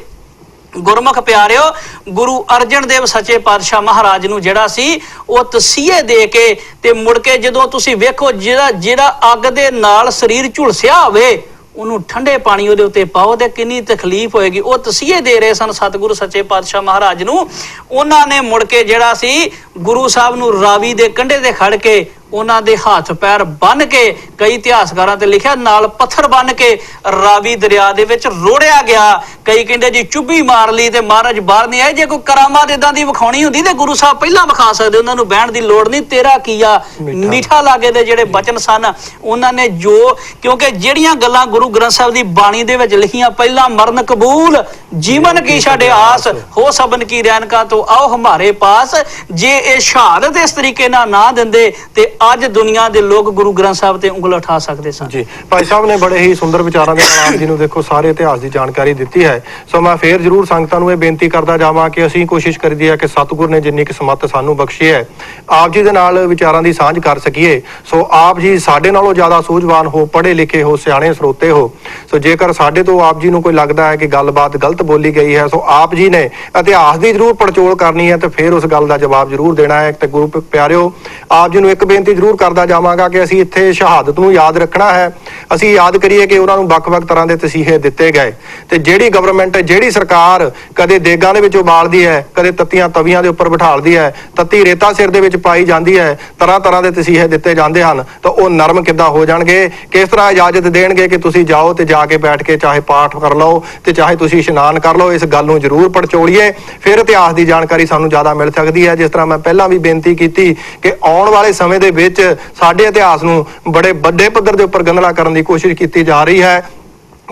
ਗੁਰਮੁਖ ਪਿਆਰਿਓ ਗੁਰੂ ਅਰਜਨ ਦੇਵ ਸੱਚੇ ਪਾਤਸ਼ਾਹ ਮਹਾਰਾਜ ਨੂੰ ਜਿਹੜਾ ਸੀ ਉਹ ਤਸੀਹੇ ਦੇ ਕੇ ਤੇ ਮੁੜ ਕੇ ਜਦੋਂ ਤੁਸੀਂ ਵੇਖੋ ਜਿਹੜਾ ਅੱਗ ਦੇ ਨਾਲ ਸਰੀਰ ਝੁਲਸਿਆ ਹੋਵੇ ਉਹਨੂੰ ਠੰਡੇ ਪਾਣੀ ਉਹਦੇ ਉੱਤੇ ਪਾਓ ਤੇ ਕਿੰਨੀ ਤਕਲੀਫ ਹੋਏਗੀ। ਉਹ ਤਸੀਹੇ ਦੇ ਰਹੇ ਸਨ ਸਤਿਗੁਰੂ ਸੱਚੇ ਪਾਤਸ਼ਾਹ ਮਹਾਰਾਜ ਨੂੰ। ਉਹਨਾਂ ਨੇ ਮੁੜ ਕੇ ਜਿਹੜਾ ਸੀ ਗੁਰੂ ਸਾਹਿਬ ਨੂੰ ਰਾਵੀ ਦੇ ਕੰਢੇ ਤੇ ਖੜ ਕੇ ਉਹਨਾਂ ਦੇ ਹੱਥ ਪੈਰ ਬੰਨ ਕੇ, ਕਈ ਇਤਿਹਾਸਕਾਰਾਂ ਤੇ ਲਿਖਿਆ ਨਾਲ ਪੱਥਰ ਬੰਨ ਕੇ ਰਾਵੀ ਦਰਿਆ ਦੇ ਵਿੱਚ ਰੋੜਿਆ ਗਿਆ। ਕਈ ਕਹਿੰਦੇ ਜੀ ਚੁੱਭੀ ਮਾਰ ਲਈ ਤੇ ਮਹਾਰਾਜ ਬਾਹਰ ਨਹੀਂ ਆਏ। ਜੇ ਕੋਈ ਕਰਾਮਾਤ ਇਦਾਂ ਦੀ ਵਿਖਾਉਣੀ ਹੁੰਦੀ ਤੇ ਗੁਰੂ ਸਾਹਿਬ ਪਹਿਲਾਂ ਵਿਖਾ ਸਕਦੇ, ਉਹਨਾਂ ਨੂੰ ਬਹਿਣ ਦੀ ਲੋੜ ਨਹੀਂ। ਤੇਰਾ ਕੀਆ ਮਿੱਠਾ ਲਾਗੇ ਦੇ ਜਿਹੜੇ ਬਚਨ ਸਨ ਉਹਨਾਂ ਨੇ ਜੋ, ਕਿਉਂਕਿ ਜਿਹੜੀਆਂ ਗੱਲਾਂ ਗੁਰੂ ਗ੍ਰੰਥ ਸਾਹਿਬ ਦੀ ਬਾਣੀ ਦੇ ਵਿੱਚ ਲਿਖੀਆਂ, ਪਹਿਲਾਂ ਮਰਨ ਕਬੂਲ ਜੀਵਨ ਕੀ ਛੱਡੇ ਆਸ, ਹੋ ਸਬਨ ਕੀ ਰੈਨਕਾ ਤੋਂ ਆਓ ਹਮਾਰੇ ਪਾਸ। ਜੇ ਇਹ ਸ਼ਹਾਦਤ ਇਸ ਤਰੀਕੇ ਨਾਲ ਨਾ ਦਿੰਦੇ ਤੇ ਅੱਜ ਦੁਨੀਆ ਦੇ ਲੋਕ ਗੁਰੂ ਗ੍ਰੰਥ ਸਾਹਿਬ ਤੇ ਉਂਗਲ ਉਠਾ ਸਕਦੇ ਸਨ। ਜੀ ਭਾਈ ਸਾਹਿਬ ਨੇ ਬੜੇ ਹੀ ਸੁੰਦਰ ਵਿਚਾਰਾਂ ਦੇ ਨਾਲ ਆਪ ਜੀ ਨੂੰ ਦੇਖੋ ਸਾਰੇ ਇਤਿਹਾਸ ਦੀ ਜਾਣਕਾਰੀ ਦਿੱਤੀ ਹੈ। ਸੋ ਮੈਂ ਫੇਰ ਜ਼ਰੂਰ ਸੰਗਤਾਂ ਨੂੰ ਇਹ ਬੇਨਤੀ ਕਰਦਾ ਜਾਵਾਂ ਕਿ ਅਸੀਂ ਕੋਸ਼ਿਸ਼ ਕਰੀਦੀ ਹੈ ਕਿ ਸਤਿਗੁਰ ਨੇ ਜਿੰਨੀ ਕਿਸਮਤ ਸਾਨੂੰ ਬਖਸ਼ੀ ਹੈ ਆਪ ਜੀ ਦੇ ਨਾਲ ਵਿਚਾਰਾਂ ਦੀ ਸਾਂਝ ਕਰ ਸਕੀਏ। ਸੋ ਆਪ ਜੀ ਸਾਡੇ ਨਾਲੋਂ ਜ਼ਿਆਦਾ ਸੂਝਵਾਨ ਹੋ, ਪੜ੍ਹੇ ਲਿਖੇ ਹੋ, ਸਿਆਣੇ ਸਰੋਤੇ ਹੋ। ਸੋ ਜੇਕਰ ਸਾਡੇ ਤੋਂ ਆਪ ਜੀ ਨੂੰ ਕੋਈ ਲੱਗਦਾ ਹੈ ਕਿ ਗੱਲਬਾਤ ਗਲਤ ਬੋਲੀ ਗਈ ਹੈ, ਸੋ ਆਪ ਜੀ ਨੇ ਇਤਿਹਾਸ ਦੀ ਜ਼ਰੂਰ ਪੜਚੋਲ ਕਰਨੀ ਹੈ ਤੇ ਫਿਰ ਉਸ ਗੱਲ ਦਾ ਜਵਾਬ ਜ਼ਰੂਰ ਦੇਣਾ ਹੈ। ਤੇ ਗੁਰੂ ਪਿਆਰਿਓ ਆਪ ਜੀ ਨੂੰ ਇੱਕ ਬੇਨਤੀ ਜ਼ਰੂਰ ਕਰਦਾ ਜਾਵਾਂਗਾ ਕਿ ਅਸੀਂ ਇੱਥੇ ਸ਼ਹਾਦਤ ਨੂੰ ਯਾਦ ਰੱਖਣਾ ਹੈ। ਅਸੀਂ ਯਾਦ ਕਰੀਏ ਕਿ ਉਹਨਾਂ ਨੂੰ ਵੱਖ-ਵੱਖ ਤਰ੍ਹਾਂ ਦੇ ਤਸੀਹੇ ਦਿੱਤੇ ਗਏ ਤੇ ਜਿਹੜੀ ਗਵਰਨਮੈਂਟ, ਜਿਹੜੀ ਸਰਕਾਰ ਕਦੇ ਦੇਗਾਂ ਦੇ ਵਿੱਚ ਉਬਾਲਦੀ ਹੈ, ਕਦੇ ਤੱਤੀਆਂ ਤਵੀਆਂ ਦੇ ਉੱਪਰ ਬਿਠਾਲਦੀ ਹੈ, ਤੱਤੀ ਰੇਤਾ ਸਿਰ ਦੇ ਵਿੱਚ ਪਾਈ ਜਾਂਦੀ ਹੈ, ਤਰ੍ਹਾਂ ਦੇ ਤਸੀਹੇ ਦਿੱਤੇ ਜਾਂਦੇ ਹਨ, ਤਾਂ ਉਹ ਨਰਮ ਕਿੱਦਾਂ ਹੋ ਜਾਣਗੇ। ਕਿਸ ਤਰ੍ਹਾਂ ਇਜਾਜ਼ਤ ਦੇਣਗੇ ਕਿ ਤੁਸੀਂ ਜਾਓ ਤੇ ਜਾ ਕੇ ਬੈਠ ਕੇ ਚਾਹੇ ਪਾਠ ਕਰ ਲਓ ਤੇ ਚਾਹੇ ਤੁਸੀਂ ਇਸ਼ਨਾਨ ਕਰ ਲਓ। ਇਸ ਗੱਲ ਨੂੰ ਜ਼ਰੂਰ ਪੜਚੋਲੀਏ, ਫਿਰ ਇਤਿਹਾਸ ਦੀ ਜਾਣਕਾਰੀ ਸਾਨੂੰ ਜ਼ਿਆਦਾ ਮਿਲ ਸਕਦੀ ਹੈ। ਜਿਸ ਤਰ੍ਹਾਂ ਮੈਂ ਪਹਿਲਾਂ ਵੀ ਬੇਨਤੀ ਕੀਤੀ ਕਿ ਆਉਣ ਵਾਲੇ ਸਮੇਂ ਦੇ ਵਿੱਚ ਸਾਡੇ ਇਤਿਹਾਸ ਨੂੰ ਬੜੇ ਵੱਡੇ ਪੱਧਰ ਦੇ ਉੱਪਰ ਗੰਧਲਾ ਕਰਨ ਦੀ ਕੋਸ਼ਿਸ਼ ਕੀਤੀ ਜਾ ਰਹੀ ਹੈ।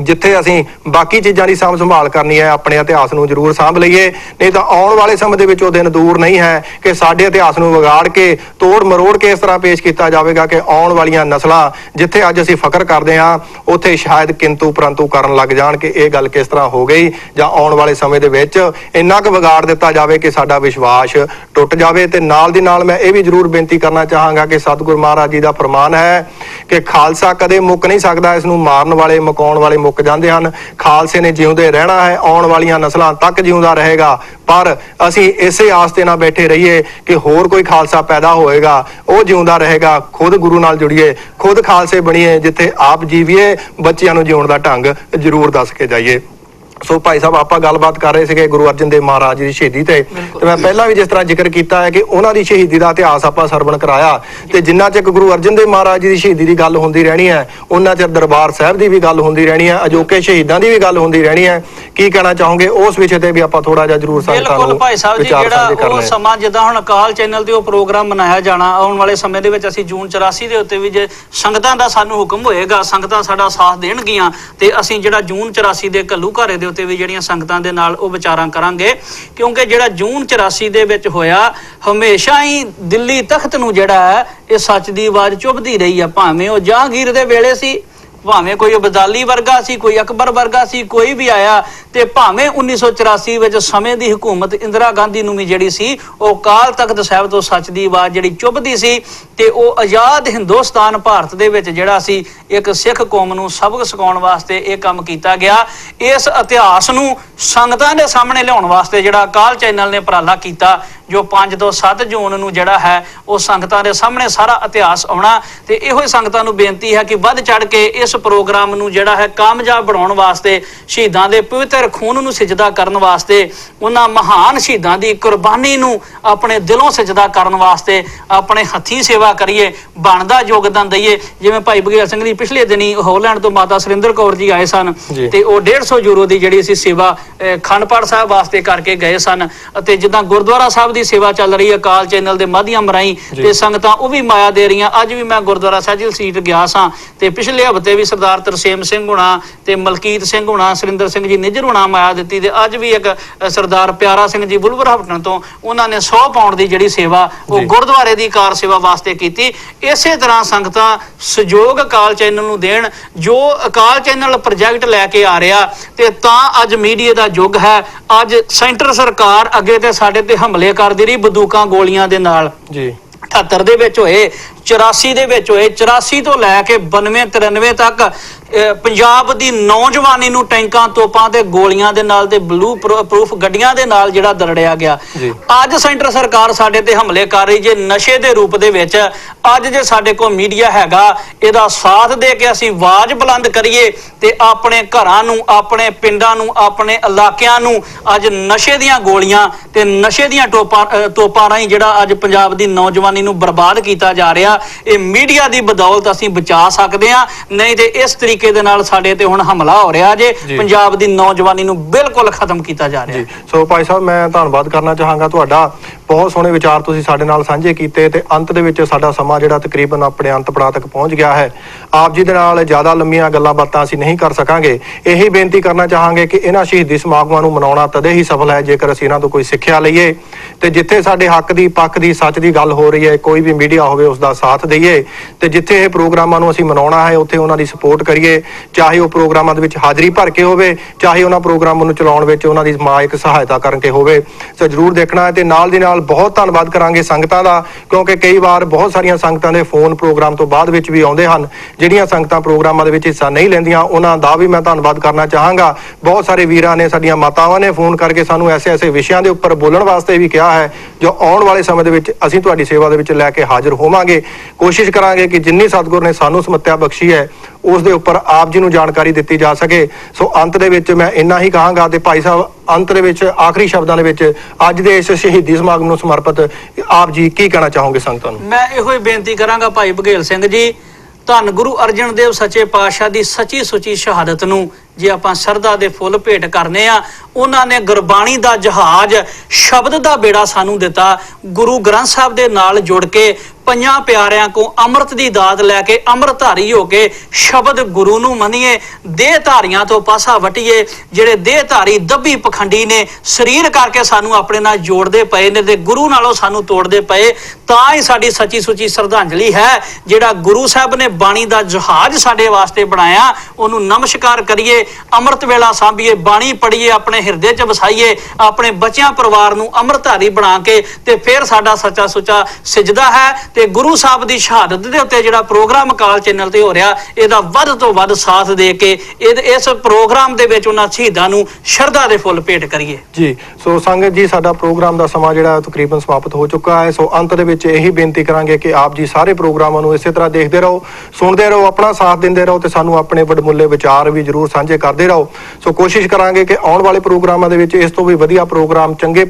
ਜਿੱਥੇ ਅਸੀਂ ਬਾਕੀ ਚੀਜ਼ਾਂ ਦੀ ਸਾਂਭ ਸੰਭਾਲ ਕਰਨੀ ਹੈ, ਆਪਣੇ ਇਤਿਹਾਸ ਨੂੰ ਜ਼ਰੂਰ ਸਾਂਭ ਲਈਏ, ਨਹੀਂ ਤਾਂ ਆਉਣ ਵਾਲੇ ਸਮੇਂ ਦੇ ਵਿੱਚ ਉਹ ਦਿਨ ਦੂਰ ਨਹੀਂ ਹੈ ਕਿ ਸਾਡੇ ਇਤਿਹਾਸ ਨੂੰ ਵਿਗਾੜ ਕੇ ਤੋੜ ਮਰੋੜ ਕੇ ਇਸ ਤਰ੍ਹਾਂ ਪੇਸ਼ ਕੀਤਾ ਜਾਵੇਗਾ ਕਿ ਆਉਣ ਵਾਲੀਆਂ ਨਸਲਾਂ ਜਿੱਥੇ ਅੱਜ ਅਸੀਂ ਫਖਰ ਕਰਦੇ ਹਾਂ ਉੱਥੇ ਸ਼ਾਇਦ ਕਿੰਤੂ ਪਰੰਤੂ ਕਰਨ ਲੱਗ ਜਾਣ ਕਿ ਇਹ ਗੱਲ ਕਿਸ ਤਰ੍ਹਾਂ ਹੋ ਗਈ, ਜਾਂ ਆਉਣ ਵਾਲੇ ਸਮੇਂ ਦੇ ਵਿੱਚ ਇੰਨਾ ਕੁ ਵਿਗਾੜ ਦਿੱਤਾ ਜਾਵੇ ਕਿ ਸਾਡਾ ਵਿਸ਼ਵਾਸ ਟੁੱਟ ਜਾਵੇ। ਤੇ ਨਾਲ ਦੀ ਨਾਲ ਮੈਂ ਇਹ ਵੀ ਜ਼ਰੂਰ ਬੇਨਤੀ ਕਰਨਾ ਚਾਹਾਂਗਾ ਕਿ ਸਤਿਗੁਰੂ ਮਹਾਰਾਜ ਜੀ ਦਾ ਫਰਮਾਨ ਹੈ ਕਿ ਖਾਲਸਾ ਕਦੇ ਮੁੱਕ ਨਹੀਂ ਸਕਦਾ, ਇਸ ਨੂੰ ਮਾਰਨ ਵਾਲੇ ਮੁਕਾਉਣ ਵਾਲੇ ਮੁੱਕ ਜਾਂਦੇ ਹਨ। ਖਾਲਸੇ ਨੇ ਜਿਉਂਦੇ ਰਹਿਣਾ ਹੈ, ਆਉਣ ਵਾਲੀਆਂ ਨਸਲਾਂ ਤੱਕ ਜਿਉਂਦਾ ਰਹੇਗਾ। ਪਰ ਅਸੀਂ ਇਸੇ ਆਸ ਤੇ ਨਾ ਬੈਠੇ ਰਹੀਏ ਕਿ ਹੋਰ ਕੋਈ ਖਾਲਸਾ ਪੈਦਾ ਹੋਏਗਾ, ਉਹ ਜਿਉਂਦਾ ਰਹੇਗਾ। ਖੁਦ ਗੁਰੂ ਨਾਲ ਜੁੜੀਏ, ਖੁਦ ਖਾਲਸੇ ਬਣੀਏ, ਜਿੱਥੇ ਆਪ ਜੀਵੀਏ, ਬੱਚਿਆਂ ਨੂੰ ਜਿਉਣ ਦਾ ਢੰਗ ਜ਼ਰੂਰ ਦੱਸ ਕੇ ਜਾਈਏ। ਸੋ ਭਾਈ ਸਾਹਿਬ, ਆਪਾਂ ਗੱਲਬਾਤ ਕਰ ਰਹੇ ਸੀਗੇ ਗੁਰੂ ਅਰਜਨ ਦੇਵ ਮਹਾਰਾਜ ਜੀ ਦੀ ਸ਼ਹੀਦੀ ਤੇ ਮੈਂ ਪਹਿਲਾਂ ਵੀ ਜਿਸ ਤਰ੍ਹਾਂ ਜ਼ਿਕਰ ਕੀਤਾ ਹੈ ਕਿ ਉਹਨਾਂ ਦੀ ਸ਼ਹੀਦੀ ਦਾ ਇਤਿਹਾਸ ਆਪਾਂ ਸਰਵਣ ਕਰਾਇਆ, ਤੇ ਜਿੰਨਾ ਚਿਰ ਗੁਰੂ ਅਰਜਨ ਦੇਵ ਮਹਾਰਾਜ ਜੀ ਦੀ ਸ਼ਹੀਦੀ ਦੀ ਗੱਲ ਹੁੰਦੀ ਰਹਿਣੀ ਹੈ, ਉਹਨਾਂ ਚਿਰ ਦਰਬਾਰ ਸਾਹਿਬ ਦੀ ਵੀ ਗੱਲ ਹੁੰਦੀ ਰਹਿਣੀ ਹੈ, ਅਜੋਕੇ ਸ਼ਹੀਦਾਂ ਦੀ ਵੀ ਗੱਲ ਹੁੰਦੀ ਰਹਿਣੀ ਹੈ। ਕੀ ਕਹਿਣਾ ਚਾਹੋਗੇ ਉਸ ਵਿਸ਼ੇ ਤੇ ਵੀ ਆਪਾਂ ਥੋੜਾ ਜਿਹਾ ਜ਼ਰੂਰ ਸੰਗਤਾਂ ਨੂੰ ਬਿਲਕੁਲ ਭਾਈ ਸਾਹਿਬ ਜੀ, ਜਿਹੜਾ ਉਹ ਸਮਾਂ ਜਿੱਦਾਂ ਹੁਣ ਅਕਾਲ ਚੈਨਲ ਤੇ ਉਹ ਪ੍ਰੋਗਰਾਮ ਮਨਾਇਆ ਜਾਣਾ ਆਉਣ ਵਾਲੇ ਸਮੇਂ ਦੇ ਵਿੱਚ, ਅਸੀਂ ਜੂਨ 84 ਦੇ ਉੱਤੇ ਵੀ ਜੇ ਸੰਗਤਾਂ ਦਾ ਸਾਨੂੰ ਹੁਕਮ ਹੋਏਗਾ, ਸੰਗਤਾਂ ਸਾਡਾ ਸਾਥ ਦੇਣਗੀਆਂ, ਤੇ ਅਸੀਂ ਜਿਹੜਾ ਜੂਨ 84 ਦੇ ਘੱਲੂ ਘਾਰੇ ਦੇ ਉੱਤੇ ਵੀ ਜਿਹੜੀਆਂ ਸੰਗਤਾਂ ਦੇ ਨਾਲ ਉਹ ਵਿਚਾਰਾਂ ਕਰਾਂਗੇ। ਕਿਉਂਕਿ ਜਿਹੜਾ ਜੂਨ 84 ਦੇ ਵਿੱਚ ਹੋਇਆ, ਹਮੇਸ਼ਾ ਹੀ ਦਿੱਲੀ ਤਖਤ ਨੂੰ ਜਿਹੜਾ ਹੈ ਇਹ ਸੱਚ ਦੀ ਆਵਾਜ਼ ਚੁੱਭਦੀ ਰਹੀ ਆ। ਭਾਵੇਂ ਉਹ ਜਹਾਂਗੀਰ ਦੇ ਵੇਲੇ ਸੀ, ਭਾਵੇਂ ਕੋਈ ਅਬਦਾਲੀ ਵਰਗਾ ਸੀ, ਕੋਈ ਅਕਬਰ ਵਰਗਾ ਸੀ, ਕੋਈ ਵੀ ਆਇਆ, ਤੇ ਭਾਵੇਂ 1984 ਵਿੱਚ ਸਮੇਂ ਦੀ ਹਕੂਮਤ ਇੰਦਰਾ ਗਾਂਧੀ ਨੂੰ ਵੀ ਜਿਹੜੀ ਸੀ ਉਹ ਅਕਾਲ ਤਖਤ ਸਾਹਿਬ ਤੋਂ ਸੱਚ ਦੀ ਆਵਾਜ਼ ਜਿਹੜੀ ਚੁੱਭਦੀ ਸੀ, ਤੇ ਉਹ ਆਜ਼ਾਦ ਹਿੰਦੁਸਤਾਨ ਭਾਰਤ ਦੇ ਵਿੱਚ ਜਿਹੜਾ ਸੀ ਇੱਕ ਸਿੱਖ ਕੌਮ ਨੂੰ ਸਬਕ ਸਿਖਾਉਣ ਵਾਸਤੇ ਇਹ ਕੰਮ ਕੀਤਾ ਗਿਆ। ਇਸ ਇਤਿਹਾਸ ਨੂੰ ਸੰਗਤਾਂ ਦੇ ਸਾਹਮਣੇ ਲਿਆਉਣ ਵਾਸਤੇ ਜਿਹੜਾ ਅਕਾਲ ਚੈਨਲ ਨੇ ਉਪਰਾਲਾ ਕੀਤਾ, ਜੋ 5 ਤੋਂ 7 ਜੂਨ ਨੂੰ ਜਿਹੜਾ ਹੈ ਉਹ ਸੰਗਤਾਂ ਦੇ ਸਾਹਮਣੇ ਸਾਰਾ ਇਤਿਹਾਸ ਆਉਣਾ। ਤੇ ਇਹੋ ਹੀ ਸੰਗਤਾਂ ਨੂੰ ਬੇਨਤੀ ਹੈ ਕਿ ਵੱਧ ਚੜ ਕੇ ਇਸ ਪ੍ਰੋਗਰਾਮ ਨੂੰ ਜਿਹੜਾ ਹੈ ਕਾਮਯਾਬ ਬਣਾਉਣ ਵਾਸਤੇ, ਸ਼ਹੀਦਾਂ ਦੇ ਪਵਿੱਤਰ ਖੂਨ ਨੂੰ ਸਿਜਦਾ ਕਰਨ ਵਾਸਤੇ, ਉਹਨਾਂ ਮਹਾਨ ਸ਼ਹੀਦਾਂ ਦੀ ਕੁਰਬਾਨੀ ਨੂੰ ਆਪਣੇ ਦਿਲੋਂ ਸਿਜਦਾ ਕਰਨ ਵਾਸਤੇ ਆਪਣੇ ਹੱਥੀਂ ਸੇਵਾ ਕਰੀਏ, ਬਣਦਾ ਯੋਗਦਾਨ ਦਈਏ। ਜਿਵੇਂ ਭਾਈ ਬਘੇਲ ਸਿੰਘ ਜੀ ਪਿਛਲੇ ਦਿਨੀ ਹਾਲੈਂਡ ਤੋਂ ਮਾਤਾ ਸੁਰਿੰਦਰ ਕੌਰ ਜੀ ਆਏ ਸਨ, ਤੇ ਉਹ 150 ਯੂਰੋ ਦੀ ਜਿਹੜੀ ਸੀ ਸੇਵਾ ਅਖੰਡ ਪਾਠ ਸਾਹਿਬ ਵਾਸਤੇ ਕਰਕੇ ਗਏ ਸਨ। ਅਤੇ ਜਿੱਦਾਂ ਗੁਰਦੁਆਰਾ ਸਾਹਿਬ ਦੀ ਸੇਵਾ ਚੱਲ ਰਹੀ ਹੈ ਅਕਾਲ ਚੈਨਲ ਦੇ ਮਾਧਿਅਮ ਰਾਹੀਂ, ਤੇ ਸੰਗਤਾਂ ਉਹ ਵੀ ਮਾਇਆ ਦੇ ਰਹੀਆਂ। ਅੱਜ ਵੀ ਮੈਂ ਗੁਰਦੁਆਰਾ ਸਾਹਿਬ ਸੀਟ ਗਿਆ ਸਾਂ, ਤੇ ਪਿਛਲੇ ਹਫ਼ਤੇ ਵੀ ਸਰਦਾਰ ਤਰਸੇਮ ਸਿੰਘ ਹੁਣਾ ਤੇ ਮਲਕੀਤ ਸਿੰਘ ਹੁਣਾ, ਸੁਰਿੰਦਰ ਸਿੰਘ ਜੀ ਨਿੱਜਰ ਹੁਣਾ ਮਾਇਆ ਦਿੱਤੀ, ਤੇ ਅੱਜ ਵੀ ਇੱਕ ਸਰਦਾਰ ਪਿਆਰਾ ਸਿੰਘ ਜੀ ਬੁਲਵਰਹਾਪਟਨ ਤੋਂ ਉਹਨਾਂ ਨੇ 100 ਪਾਉਂਡ ਦੀ ਜਿਹੜੀ ਸੇਵਾ ਉਹ ਗੁਰਦੁਆਰੇ ਦੀ ਕਾਰ ਸੇਵਾ ਵਾਸਤੇ ਕੀਤੀ। ਇਸੇ ਤਰ੍ਹਾਂ ਸੰਗਤਾਂ ਸਹਿਯੋਗ ਅਕਾਲ ਚੈਨਲ ਨੂੰ ਦੇਣ, ਜੋ ਅਕਾਲ ਚੈਨਲ ਪ੍ਰੋਜੈਕਟ ਲੈ ਕੇ ਆ ਰਿਹਾ, ਤੇ ਤਾਂ ਅੱਜ ਮੀਡੀਆ ਦਾ ਯੁੱਗ ਹੈ। ਅੱਜ ਸੈਂਟਰ ਸਰਕਾਰ ਅੱਗੇ ਤੇ ਸਾਡੇ ਤੇ ਹਮਲੇ ਕਰਦੀ ਰਹੀ ਬੰਦੂਕਾਂ ਗੋਲੀਆਂ ਦੇ ਨਾਲ। 78 ਦੇ ਵਿੱਚ ਹੋਏ, 84 ਦੇ ਵਿੱਚ ਹੋਏ, 84 ਤੋਂ ਲੈ ਕੇ 92 93 ਤੱਕ ਪੰਜਾਬ ਦੀ ਨੌਜਵਾਨੀ ਨੂੰ ਟੈਂਕਾਂ ਤੋਪਾਂ ਤੇ ਗੋਲੀਆਂ ਦੇ ਨਾਲ ਤੇ ਬਲੂ ਪ੍ਰੂਫ ਗੱਡੀਆਂ ਦੇ ਨਾਲ ਜਿਹੜਾ ਦਰੜਿਆ ਗਿਆ। ਅੱਜ ਸੈਂਟਰ ਸਰਕਾਰ ਸਾਡੇ ਤੇ ਹਮਲੇ ਕਰ ਰਹੀ ਜੇ ਨਸ਼ੇ ਦੇ ਰੂਪ ਦੇ ਵਿੱਚ। ਅੱਜ ਜੇ ਸਾਡੇ ਕੋਲ ਮੀਡੀਆ ਹੈਗਾ, ਇਹਦਾ ਸਾਥ ਦੇ ਕੇ ਅਸੀਂ ਆਵਾਜ਼ ਬੁਲੰਦ ਕਰੀਏ ਤੇ ਆਪਣੇ ਘਰਾਂ ਨੂੰ, ਆਪਣੇ ਪਿੰਡਾਂ ਨੂੰ, ਆਪਣੇ ਇਲਾਕਿਆਂ ਨੂੰ ਅੱਜ ਨਸ਼ੇ ਦੀਆਂ ਗੋਲੀਆਂ ਤੇ ਨਸ਼ੇ ਦੀਆਂ ਤੋਪਾਂ ਰਾਹੀਂ ਜਿਹੜਾ ਅੱਜ ਪੰਜਾਬ ਦੀ ਨੌਜਵਾਨੀ ਨੂੰ ਬਰਬਾਦ ਕੀਤਾ ਜਾ ਰਿਹਾ, ਇਹ ਮੀਡੀਆ ਦੀ ਬਦੌਲਤ ਅਸੀਂ ਬਚਾ ਸਕਦੇ ਹਾਂ। ਨਹੀਂ ਤੇ ਇਸ ਤਰੀਕੇ ਦੇ ਨਾਲ ਸਾਡੇ ਤੇ ਹੁਣ ਹਮਲਾ ਹੋ ਰਿਹਾ ਜੇ, ਪੰਜਾਬ ਦੀ ਨੌਜਵਾਨੀ ਨੂੰ ਬਿਲਕੁਲ ਖਤਮ ਕੀਤਾ ਜਾ ਰਿਹਾ। ਸੋ ਭਾਈ ਸਾਹਿਬ, ਮੈਂ ਧੰਨਵਾਦ ਕਰਨਾ ਚਾਹਾਂਗਾ ਤੁਹਾਡਾ। ਬਹੁਤ ਸੋਹਣੇ ਵਿਚਾਰ ਤੁਸੀਂ ਸਾਡੇ ਨਾਲ ਸਾਂਝੇ ਕੀਤੇ, ਤੇ ਅੰਤ ਦੇ ਵਿੱਚ ਸਾਡਾ ਸਮਾਂ ਜਿਹੜਾ ਤਕਰੀਬਨ ਆਪਣੇ ਅੰਤ ਪੜਾਅ ਤੱਕ ਪਹੁੰਚ ਗਿਆ ਹੈ। ਆਪ ਜੀ ਦੇ ਨਾਲ ਜ਼ਿਆਦਾ ਲੰਮੀਆਂ ਗੱਲਾਂ ਬਾਤਾਂ ਅਸੀਂ ਨਹੀਂ ਕਰ ਸਕਾਂਗੇ। ਇਹੀ ਬੇਨਤੀ ਕਰਨਾ ਚਾਹਾਂਗੇ ਕਿ ਇਹਨਾਂ ਸ਼ਹੀਦੀ ਸਮਾਗਮਾਂ ਨੂੰ ਮਨਾਉਣਾ ਤਦੇ ਹੀ ਸਫਲ ਹੈ ਜੇਕਰ ਅਸੀਂ ਇਹਨਾਂ ਤੋਂ ਕੋਈ ਸਿੱਖਿਆ ਲਈਏ, ਤੇ ਜਿੱਥੇ ਸਾਡੇ ਹੱਕ ਦੀ, ਪੱਖ ਦੀ, ਸੱਚ ਦੀ ਗੱਲ ਹੋ ਰਹੀ ਹੈ, ਕੋਈ ਵੀ ਮੀਡੀਆ ਹੋਵੇ ਉਸ ਦਾ ਸਾਥ ਦਈਏ, ਤੇ ਜਿੱਥੇ ਇਹ ਪ੍ਰੋਗਰਾਮਾਂ ਨੂੰ ਅਸੀਂ ਮਨਾਉਣਾ ਹੈ ਉੱਥੇ ਉਹਨਾਂ ਦੀ ਸਪੋਰਟ ਕਰੀਏ, ਚਾਹੇ ਉਹ ਪ੍ਰੋਗਰਾਮਾਂ ਦੇ ਵਿੱਚ ਹਾਜ਼ਰੀ ਭਰ ਕੇ ਹੋਵੇ, ਚਾਹੇ ਉਹਨਾਂ ਪ੍ਰੋਗਰਾਮਾਂ ਨੂੰ ਚਲਾਉਣ ਵਿੱਚ ਉਹਨਾਂ ਦੀ ਮਾਇਕ ਸਹਾਇਤਾ ਕਰਕੇ ਹੋਵੇ। ਸੋ ਜ਼ਰੂਰ ਦੇਖਣਾ ਹੈ। ਤੇ ਨਾਲ ਦੀ ਨਾਲ ਬਹੁਤ ਧੰਨਵਾਦ ਕਰਾਂਗੇ ਸੰਗਤਾਂ ਦਾ, ਕਿਉਂਕਿ ਕਈ ਵਾਰ ਬਹੁਤ ਸਾਰੀਆਂ ਸੰਗਤਾਂ ਦੇ ਫੋਨ ਪ੍ਰੋਗਰਾਮ ਤੋਂ ਬਾਅਦ ਵਿੱਚ ਵੀ ਆਉਂਦੇ ਹਨ। ਜਿਹੜੀਆਂ ਸੰਗਤਾਂ ਪ੍ਰੋਗਰਾਮਾਂ ਦੇ ਵਿੱਚ ਹਿੱਸਾ ਨਹੀਂ ਲੈਂਦੀਆਂ, ਉਹਨਾਂ ਦਾ ਵੀ ਮੈਂ ਧੰਨਵਾਦ ਕਰਨਾ ਚਾਹਾਂਗਾ। ਬਹੁਤ ਸਾਰੇ ਵੀਰਾਂ ਨੇ, ਸਾਡੀਆਂ ਮਾਤਾਵਾਂ ਨੇ ਫੋਨ ਕਰਕੇ ਸਾਨੂੰ ਐਸੇ ਵਿਸ਼ਿਆਂ ਦੇ ਉੱਪਰ ਬੋਲਣ ਵਾਸਤੇ ਵੀ ਕਿਹਾ ਹੈ, ਜੋ ਆਉਣ ਵਾਲੇ ਸਮੇਂ ਦੇ ਵਿੱਚ ਅਸੀਂ ਤੁਹਾਡੀ ਸੇਵਾ ਦੇ ਵਿੱਚ ਲੈ ਕੇ ਹਾਜ਼ਰ ਹੋਵਾਂਗੇ। ਕੋਸ਼ਿਸ਼ ਕਰਾਂਗੇ ਕਿ ਜਿੰਨੀ ਸਤਿਗੁਰ ਨੇ ਸਾਨੂੰ ਸਮੱਤਿਆ ਬਖਸ਼ੀ ਹੈ ਉਸ ਦੇ ਉੱਪਰ ਆਪ ਜੀ ਨੂੰ ਜਾਣਕਾਰੀ ਦਿੱਤੀ ਜਾ ਸਕੇ। ਸੋ ਅੰਤ ਦੇ ਵਿੱਚ ਮੈਂ ਇੰਨਾ ਹੀ ਕਹਾਂਗਾ। ਤੇ ਭਾਈ ਸਾਹਿਬ, ਅੰਤ ਦੇ ਵਿੱਚ ਆਖਰੀ ਸ਼ਬਦਾਂ ਦੇ ਵਿੱਚ ਅੱਜ ਦੇ ਇਸ ਸ਼ਹੀਦੀ ਸਮਾਗਮ ਨੂੰ ਸਮਰਪਿਤ ਆਪ ਜੀ ਕੀ ਕਹਿਣਾ ਚਾਹੋਗੇ ਸੰਗਤਾਂ ਨੂੰ? ਮੈਂ ਇਹੋ ਹੀ ਬੇਨਤੀ ਕਰਾਂਗਾ ਭਾਈ ਬਘੇਲ ਸਿੰਘ ਜੀ, ਧੰਨ ਗੁਰੂ ਅਰਜਨ ਦੇਵ ਸੱਚੇ ਪਾਤਸ਼ਾਹ ਦੀ ਸੱਚੀ ਸੁੱਚੀ ਸ਼ਹਾਦਤ ਨੂੰ ਜੇ ਆਪਾਂ ਸ਼ਰਧਾ ਦੇ ਫੁੱਲ ਭੇਟ ਕਰਨੇ ਆ। ਉਹਨਾਂ ਨੇ ਗੁਰਬਾਣੀ ਦਾ ਜਹਾਜ਼, ਸ਼ਬਦ ਦਾ ਬੇੜਾ ਸਾਨੂੰ ਦਿੱਤਾ। ਗੁਰੂ ਗ੍ਰੰਥ ਸਾਹਿਬ ਦੇ ਨਾਲ ਜੁੜ ਕੇ ਪੰਜਾਂ ਪਿਆਰਿਆਂ ਕੋ ਅੰਮ੍ਰਿਤ ਦੀ ਦਾਤ ਲੈ ਕੇ ਅੰਮ੍ਰਿਤਧਾਰੀ ਹੋ ਕੇ ਸ਼ਬਦ ਗੁਰੂ ਨੂੰ ਮੰਨੀਏ, ਦੇਹ ਧਾਰੀਆਂ ਤੋਂ ਪਾਸਾ ਵਟੀਏ। ਜਿਹੜੇ ਦੇਹ ਧਾਰੀ ਦੱਬੀ ਪਖੰਡੀ ਨੇ, ਸਰੀਰ ਕਰਕੇ ਸਾਨੂੰ ਆਪਣੇ ਨਾਲ ਜੋੜਦੇ ਪਏ ਨੇ ਤੇ ਗੁਰੂ ਨਾਲੋਂ ਸਾਨੂੰ ਤੋੜਦੇ ਪਏ, ਤਾਂ ਹੀ ਸਾਡੀ ਸੱਚੀ ਸੁੱਚੀ ਸ਼ਰਧਾਂਜਲੀ ਹੈ। ਜਿਹੜਾ ਗੁਰੂ ਸਾਹਿਬ ਨੇ ਬਾਣੀ ਦਾ ਜਹਾਜ਼ ਸਾਡੇ ਵਾਸਤੇ ਬਣਾਇਆ, ਉਹਨੂੰ ਨਮਸਕਾਰ ਕਰੀਏ, ਅੰਮ੍ਰਿਤ ਵੇਲਾ ਸਾਂਭੀਏ, ਬਾਣੀ ਪੜ੍ਹੀਏ, ਆਪਣੇ ਹਿਰਦੇ 'ਚ ਵਸਾਈਏ, ਆਪਣੇ ਬੱਚਿਆਂ ਪਰਿਵਾਰ ਨੂੰ ਅੰਮ੍ਰਿਤਧਾਰੀ ਬਣਾ ਕੇ ਤੇ ਫਿਰ ਸਾਡਾ ਸੱਚਾ ਸੁੱਚਾ ਸਿਜਦਾ ਹੈ। ਤੇ ਗੁਰੂ ਸਾਹਿਬ ਦੀ ਸ਼ਹਾਦਤ ਦੇ ਉੱਤੇ ਜਿਹੜਾ ਪ੍ਰੋਗਰਾਮ ਅਕਾਲ ਚੈਨਲ ਤੇ ਹੋ ਰਿਹਾ, ਇਹਦਾ ਵੱਧ ਤੋਂ ਵੱਧ ਸਾਥ ਦੇ ਕੇ ਇਸ ਪ੍ਰੋਗਰਾਮ ਦੇ ਵਿੱਚ ਉਹਨਾਂ ਸ਼ਹੀਦਾਂ ਨੂੰ ਸ਼ਰਧਾ ਦੇ ਫੁੱਲ ਭੇਟ ਕਰੀਏ ਜੀ। ਸੋ ਸੰਗਤ ਜੀ, ਸਾਡਾ ਪ੍ਰੋਗਰਾਮ ਦਾ ਸਮਾਂ ਜਿਹੜਾ ਤਕਰੀਬਨ ਸਮਾਪਤ ਹੋ ਚੁੱਕਾ ਹੈ। ਸੋ ਅੰਤ ਦੇ ਵਿੱਚ ਇਹੀ ਬੇਨਤੀ ਕਰਾਂਗੇ ਕਿ ਆਪ ਜੀ ਸਾਰੇ ਪ੍ਰੋਗਰਾਮਾਂ ਨੂੰ ਇਸੇ ਤਰ੍ਹਾਂ ਦੇਖਦੇ ਰਹੋ, ਸੁਣਦੇ ਰਹੋ, ਆਪਣਾ ਸਾਥ ਦਿੰਦੇ ਰਹੋ ਤੇ ਸਾਨੂੰ ਆਪਣੇ ਵਡਮੁੱਲੇ ਵਿਚਾਰ ਵੀ ਜ਼ਰੂਰ ਸਾਂਝੇ ਕਰਦੇ ਰਹੋ। ਸੋ ਕੋਸ਼ਿਸ਼ ਕਰਾਂਗੇ ਕਿ ਆਉਣ ਵਾਲੇ ਪ੍ਰੋਗਰਾਮਾਂ ਦੇ ਵਿੱਚ ਇਸ ਤੋਂ ਵੀ ਵਧੀਆ ਪ੍ਰੋਗਰਾਮ, ਚੰਗੇ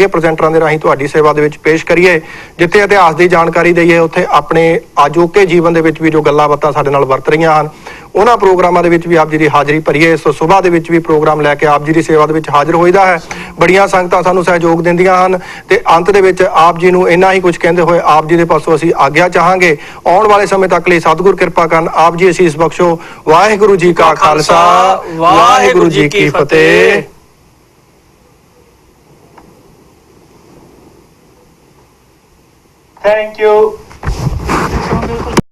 ਪ੍ਰੈਜ਼ੈਂਟਰਾਂ ਦੇ ਰਾਹੀਂ ਤੁਹਾਡੀ ਸੇਵਾ ਦੇ ਵਿੱਚ ਪੇਸ਼ ਕਰੀਏ। ਜਿੱਥੇ ਇਤਿਹਾਸ ਦੀ ਜਾਣਕਾਰੀ ਦਈਏ, ਉੱਥੇ ਆਪਣੇ ਅਜੋਕੇ ਜੀਵਨ ਦੇ ਵਿੱਚ ਵੀ ਜੋ ਗੱਲਾਂ ਬਾਤਾਂ ਸਾਡੇ ਨਾਲ ਵਰਤ ਰਹੀਆਂ ਹਨ, ਉਹਨਾਂ ਪ੍ਰੋਗਰਾਮਾਂ ਦੇ ਵਿੱਚ ਵੀ ਆਪ ਜੀ ਦੀ ਹਾਜ਼ਰੀ ਭਰੀਏ। ਸੋ ਸੁਬਾਹ ਦੇ ਵਿੱਚ ਵੀ ਪ੍ਰੋਗਰਾਮ ਲੈ ਕੇ ਆਪ ਜੀ ਦੀ ਸੇਵਾ ਦੇ ਵਿੱਚ ਹਾਜ਼ਰ ਹੋਈਦਾ ਹੈ। ਬੜੀਆਂ ਸੰਗਤਾਂ ਸਾਨੂੰ ਸਹਿਯੋਗ ਦਿੰਦੀਆਂ ਹਨ ਤੇ ਅੰਤ ਦੇ ਵਿੱਚ ਆਪ ਜੀ ਨੂੰ ਇੰਨਾ ਹੀ ਕੁਝ ਕਹਿੰਦੇ ਹੋਏ ਆਪ ਜੀ ਦੇ ਪਾਸੋਂ ਅਸੀਂ ਆਗਿਆ ਚਾਹਾਂਗੇ। ਆਉਣ ਵਾਲੇ ਸਮੇਂ ਤੱਕ ਲਈ ਸਤਿਗੁਰ ਕਿਰਪਾ ਕਰਨ, ਆਪ ਜੀ ਅਸੀਸ ਬਖਸ਼ੋ। ਵਾਹਿਗੁਰੂ ਜੀ ਕਾ ਖਾਲਸਾ, ਵਾਹਿਗੁਰੂ ਜੀ ਕੀ ਫਤਿਹ। Thank you.